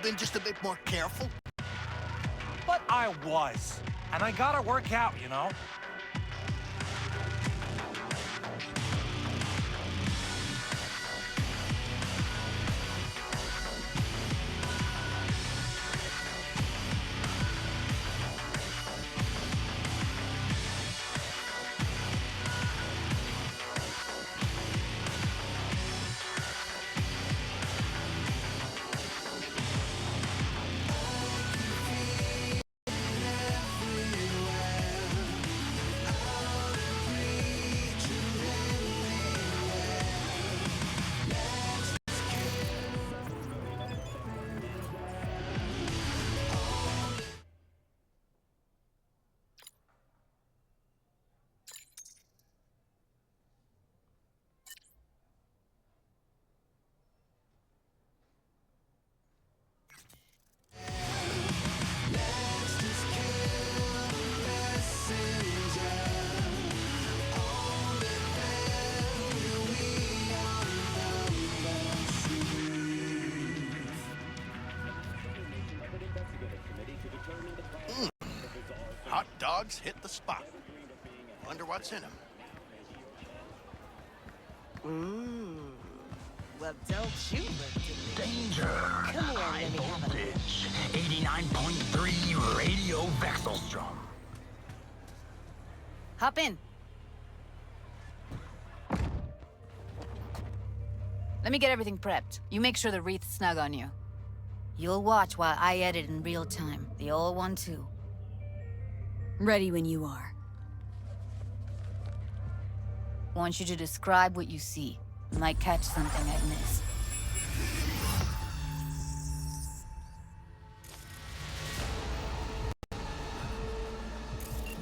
Been just a bit more careful? But I was. And I gotta work out, you know? Hot dogs hit the spot. Wonder what's in them. Well, don't you look Danger! Come here, High let me have a voltage. 89.3 Radio Vexelstrom. Hop in. Let me get everything prepped. You make sure the wreath's snug on you. You'll watch while I edit in real time. The old one, too. Ready when you are. Want you to describe what you see. Might catch something I'd miss.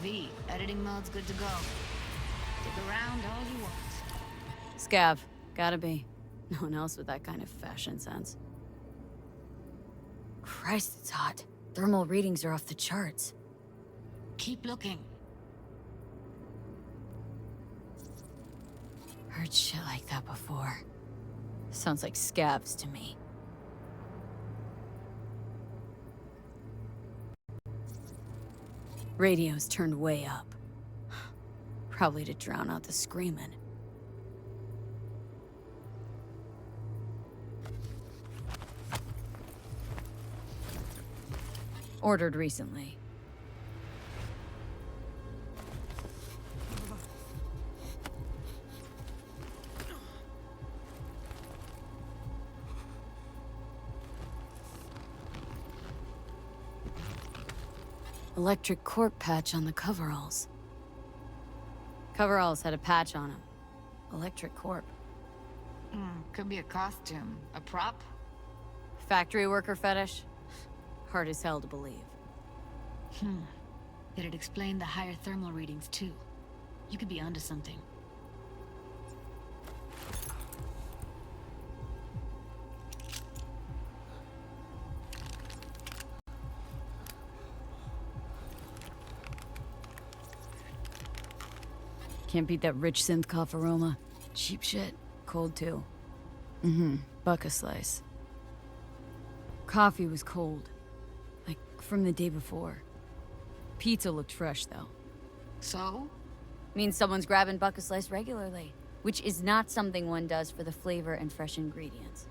V, editing mode's good to go. Stick around all you want. Scav. Gotta be. No one else with that kind of fashion sense. Christ, it's hot. Thermal readings are off the charts. Keep looking. Heard shit like that before. Sounds like scavs to me. Radio's turned way up. Probably to drown out the screaming. Ordered recently. Electric Corp patch on the coveralls. Coveralls had a patch on them. Electric Corp. Could be a costume. A prop? Factory worker fetish? Hard as hell to believe. It'd explain the higher thermal readings, too. You could be onto something. Can't beat that rich synth cough aroma. Cheap shit. Cold, too. Buck a slice. Coffee was cold. Like, from the day before. Pizza looked fresh, though. So? Means someone's grabbing buck a slice regularly. Which is not something one does for the flavor and fresh ingredients.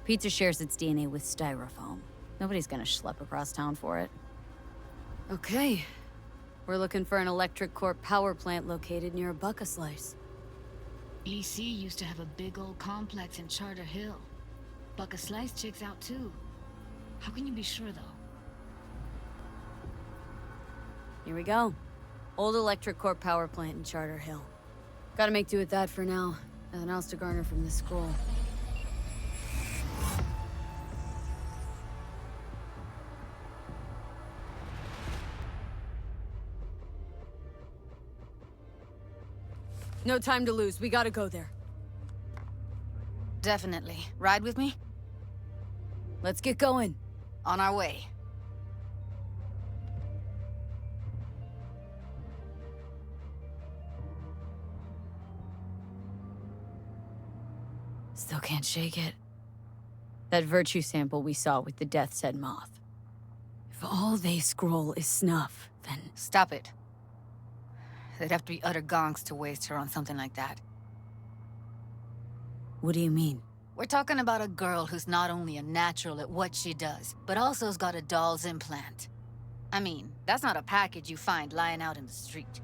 Pizza shares its DNA with styrofoam. Nobody's gonna schlep across town for it. Okay. We're looking for an electric corp power plant located near a buck a slice. EC used to have a big old complex in Charter Hill. Buck a slice checks out, too. How can you be sure, though? Here we go. Old electric corp power plant in Charter Hill. Gotta make do with that for now. Nothing else to garner from this scroll. No time to lose. We gotta go there. Definitely. Ride with me? Let's get going. On our way. Still can't shake it. That virtue sample we saw with the Death's Head moth. If all they scroll is snuff, then... Stop it. They'd have to be utter gonks to waste her on something like that. What do you mean? We're talking about a girl who's not only a natural at what she does, but also has got a doll's implant. I mean, that's not a package you find lying out in the street.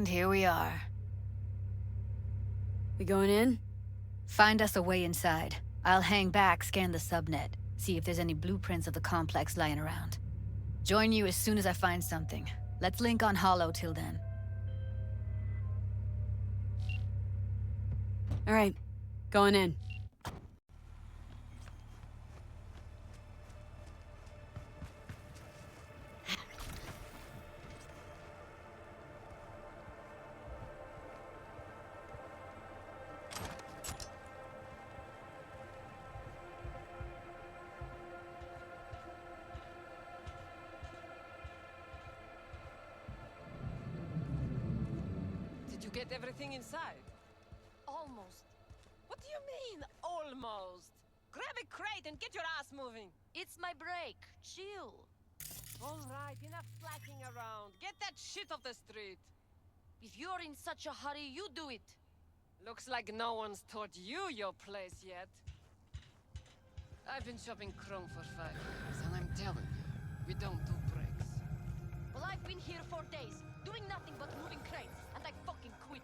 And here we are. We going in? Find us a way inside. I'll hang back, scan the subnet, see if there's any blueprints of the complex lying around. Join you as soon as I find something. Let's link on Hollow till then. All right, going in. Did you get everything inside? Almost. What do you mean, almost? Grab a crate and get your ass moving. It's my break. Chill. All right, enough slacking around. Get that shit off the street. If you're in such a hurry, you do it. Looks like no one's taught you your place yet. I've been shopping Chrome for 5 years, and I'm telling you, we don't do breaks. Well, I've been here for days, doing nothing but moving crates, and I fucking quit.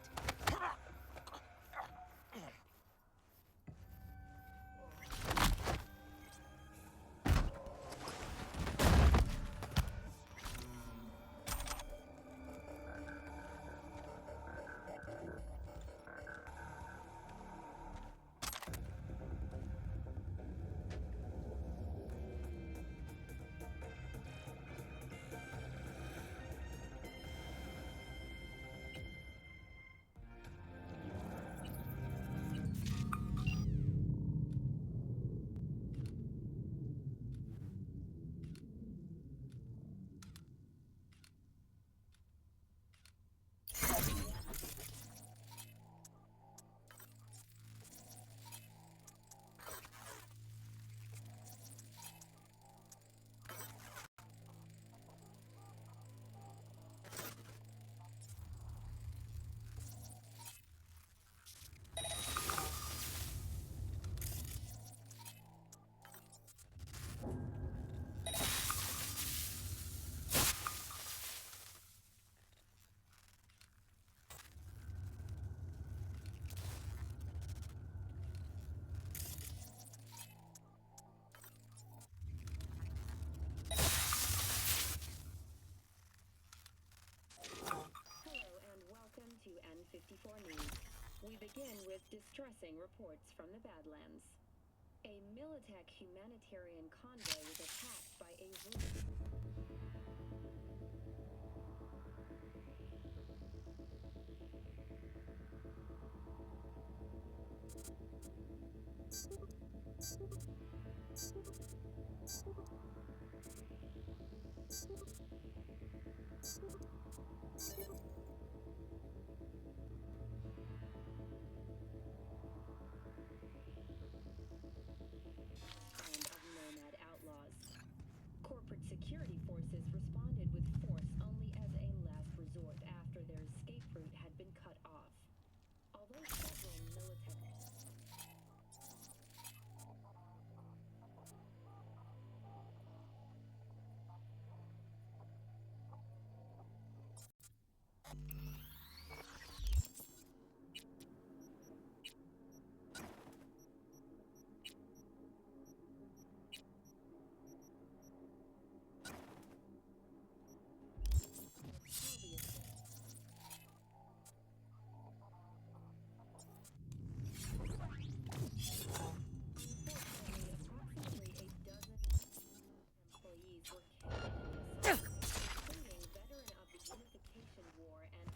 N54 News. We begin with distressing reports from the Badlands. A Militech humanitarian convoy was attacked by a corporate security forces responded with force only as a last resort after their escape route had been cut off. Although several military including veteran of the Unification War and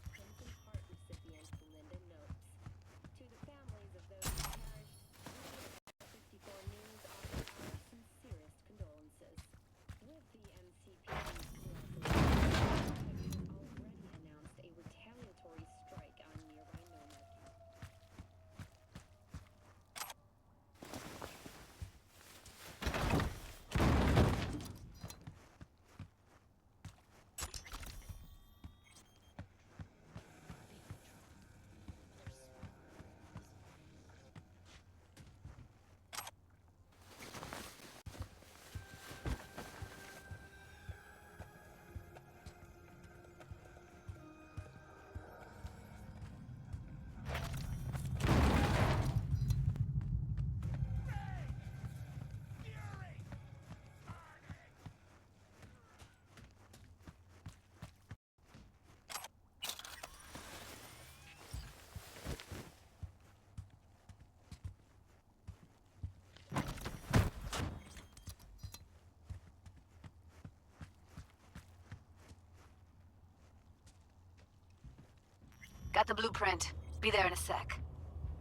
Got the blueprint. Be there in a sec.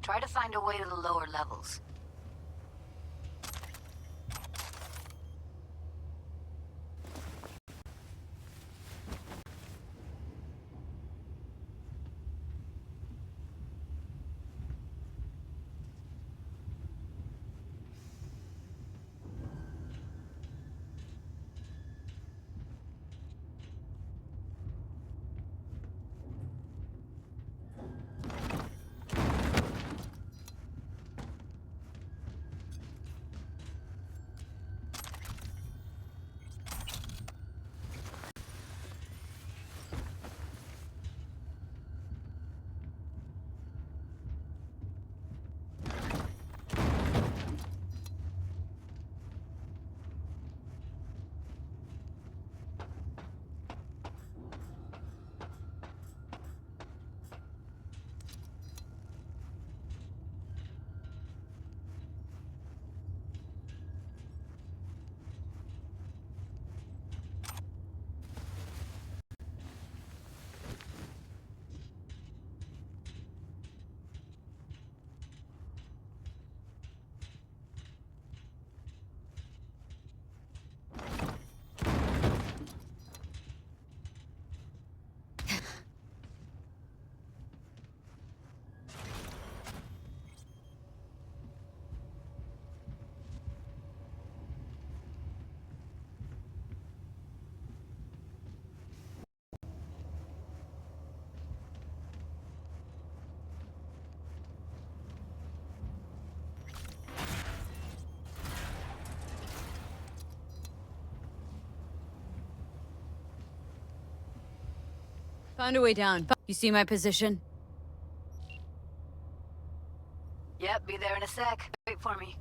Try to find a way to the lower levels. Found a way down. You see my position? Yep, be there in a sec. Wait for me.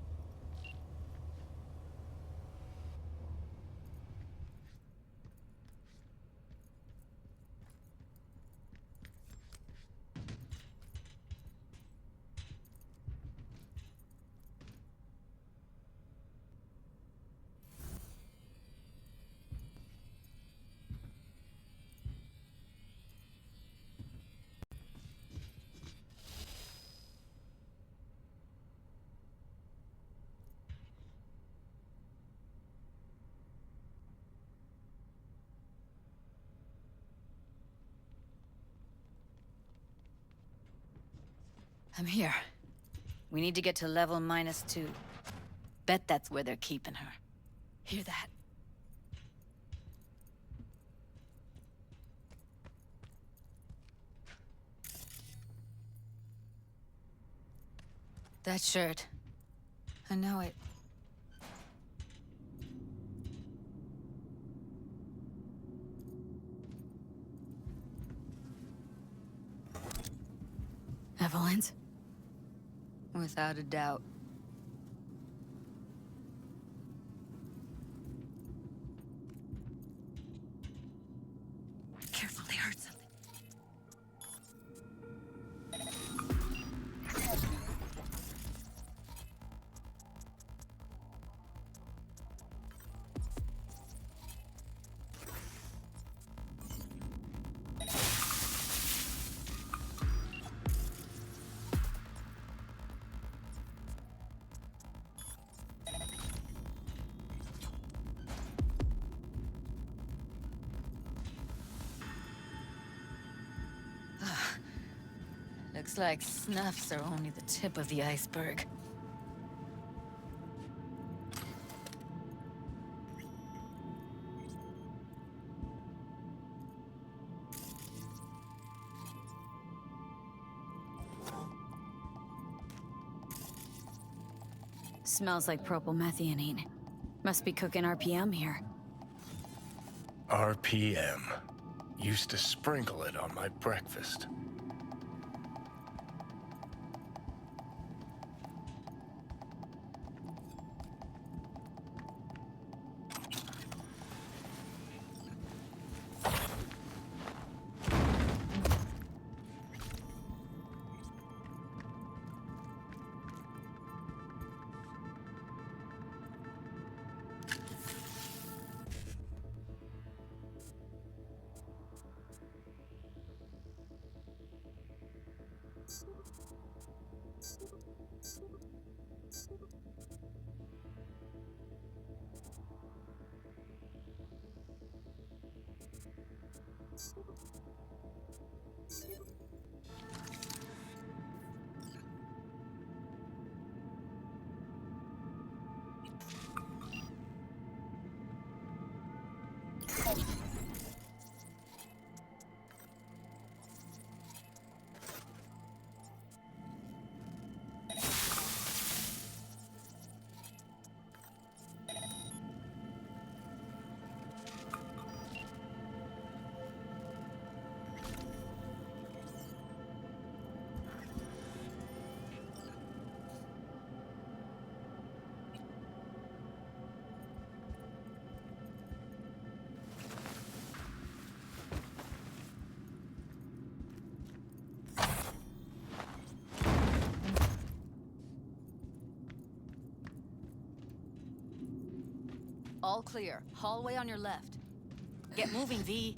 I'm here. We need to get to level -2. Bet that's where they're keeping her. Hear that? That shirt. I know it. Evelyn's? Without a doubt. Careful, they heard something. Looks like snuffs are only the tip of the iceberg. Smells like propylmethionine. Must be cooking RPM here. RPM. Used to sprinkle it on my breakfast. All clear. Hallway on your left. Get moving, V.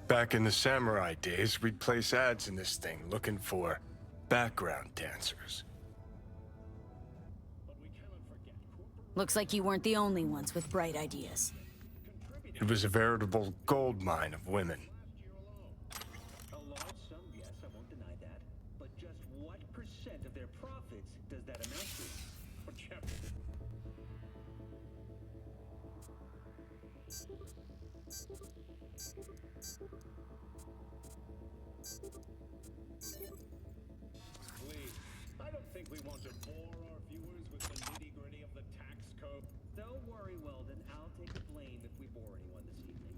Back in the samurai days, we'd place ads in this thing looking for background dancers. Looks like you weren't the only ones with bright ideas. It was a veritable gold mine of women. A large sum, yes, I won't deny that. But just what percent of their profits does that amount to? For example, please, I don't think we want to bore our viewers with the nitty-gritty of the tax code. Don't worry, Weldon. I'll take the blame if we bore anyone this evening.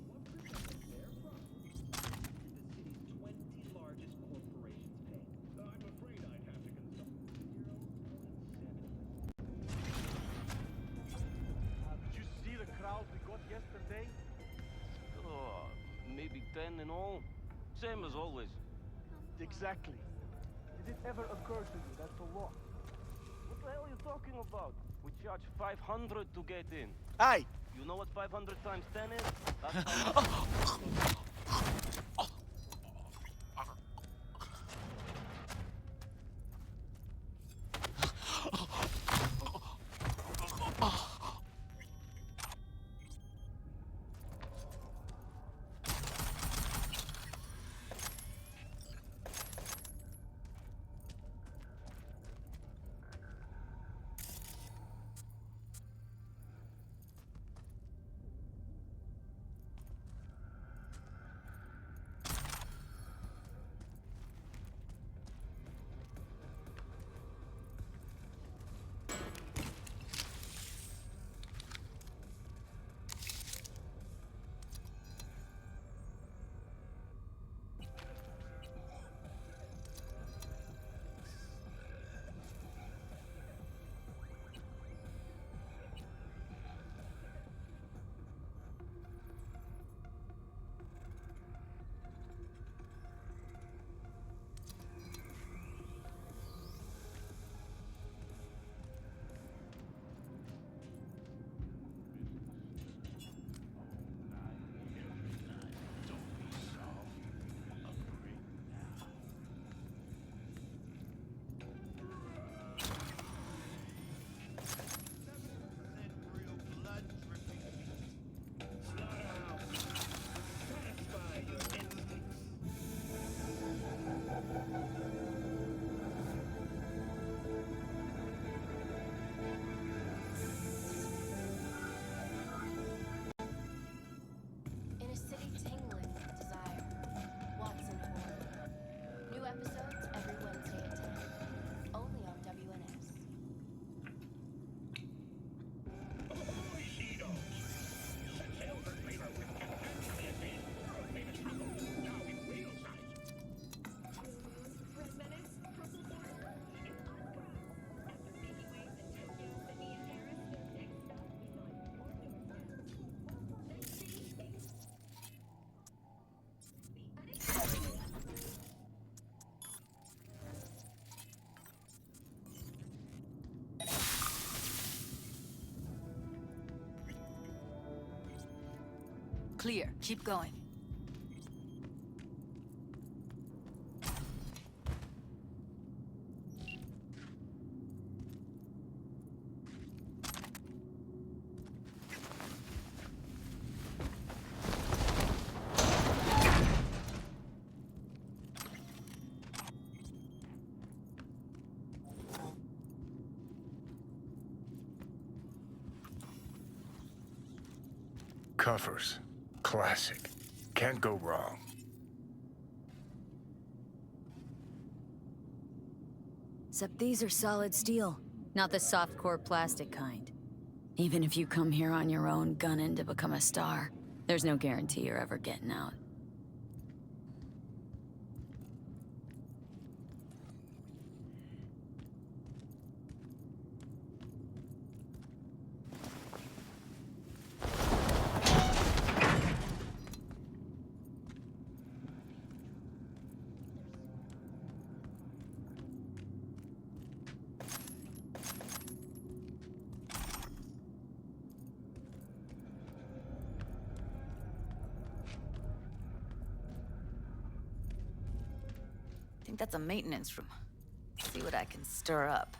What percent of their profits did the city's 20 largest corporations pay? I'm afraid I'd have to consult 0.7. Did you see the crowd we got yesterday? Oh, maybe 10 in all. Same as always. Exactly. Did it ever occur to you that's a lot? What the hell are you talking about? We charge 500 to get in. Hey! You know what 500 times 10 is? That's how In a city tingling with desire, Watson Horror. New episodes every Wednesday at 10. Only on WNS. Clear. Keep going. Cuffers. Classic. Can't go wrong. Except these are solid steel, not the soft-core plastic kind. Even if you come here on your own, gunning to become a star, there's no guarantee you're ever getting out. I think that's a maintenance room. See what I can stir up.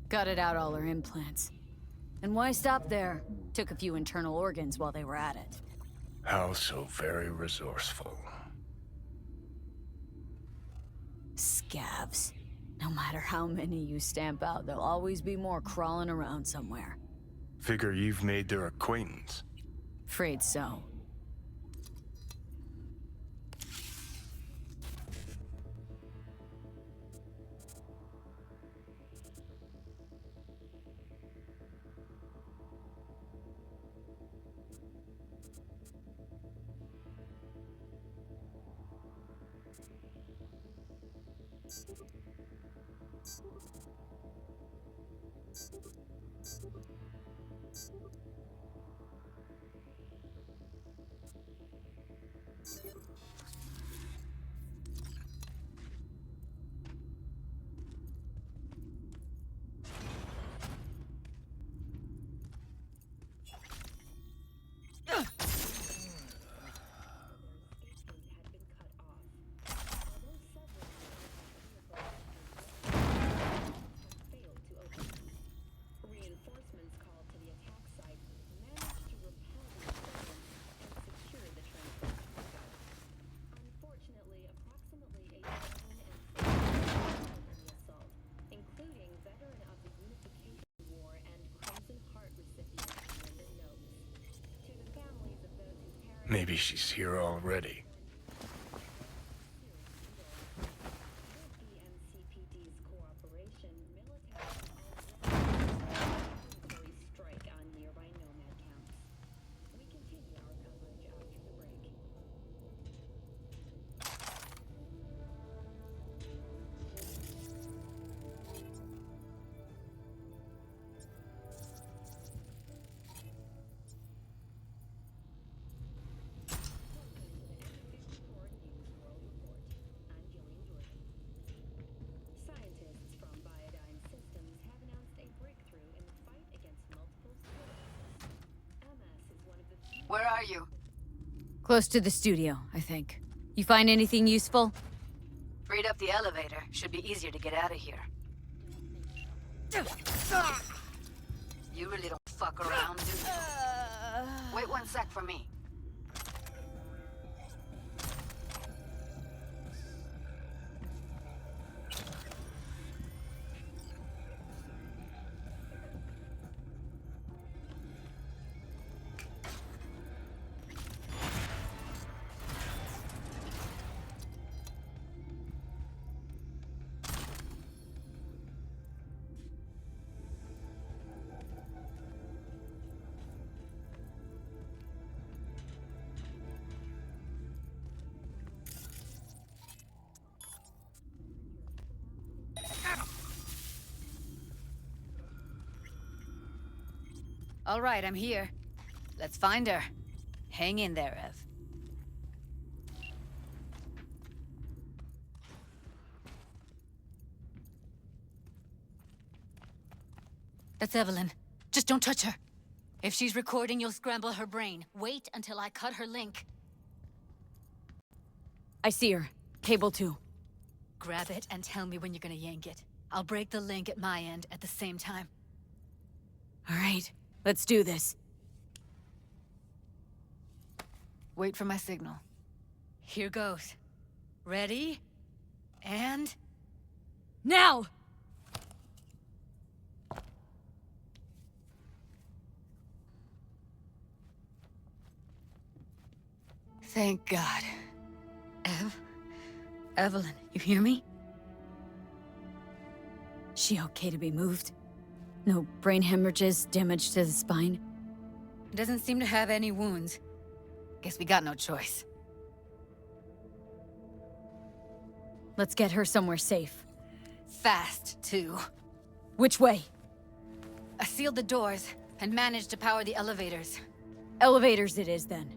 Gutted out all her implants. And why stop there? Took a few internal organs while they were at it. How so very resourceful. Scabs. No matter how many you stamp out, there'll always be more crawling around somewhere. Figure you've made their acquaintance. Afraid so. Maybe she's here already. Where are you? Close to the studio, I think. You find anything useful? Freed up the elevator. Should be easier to get out of here. You really don't fuck around, do you? Wait 1 sec for me. All right, I'm here. Let's find her. Hang in there, Ev. That's Evelyn. Just don't touch her. If she's recording, you'll scramble her brain. Wait until I cut her link. I see her. Cable 2. Grab it and tell me when you're gonna yank it. I'll break the link at my end at the same time. All right, let's do this. Wait for my signal. Here goes. Ready? And... now! Thank God. Evelyn, you hear me? She okay to be moved? No brain hemorrhages, damage to the spine? Doesn't seem to have any wounds. Guess we got no choice. Let's get her somewhere safe. Fast, too. Which way? I sealed the doors and managed to power the elevators. Elevators it is, then.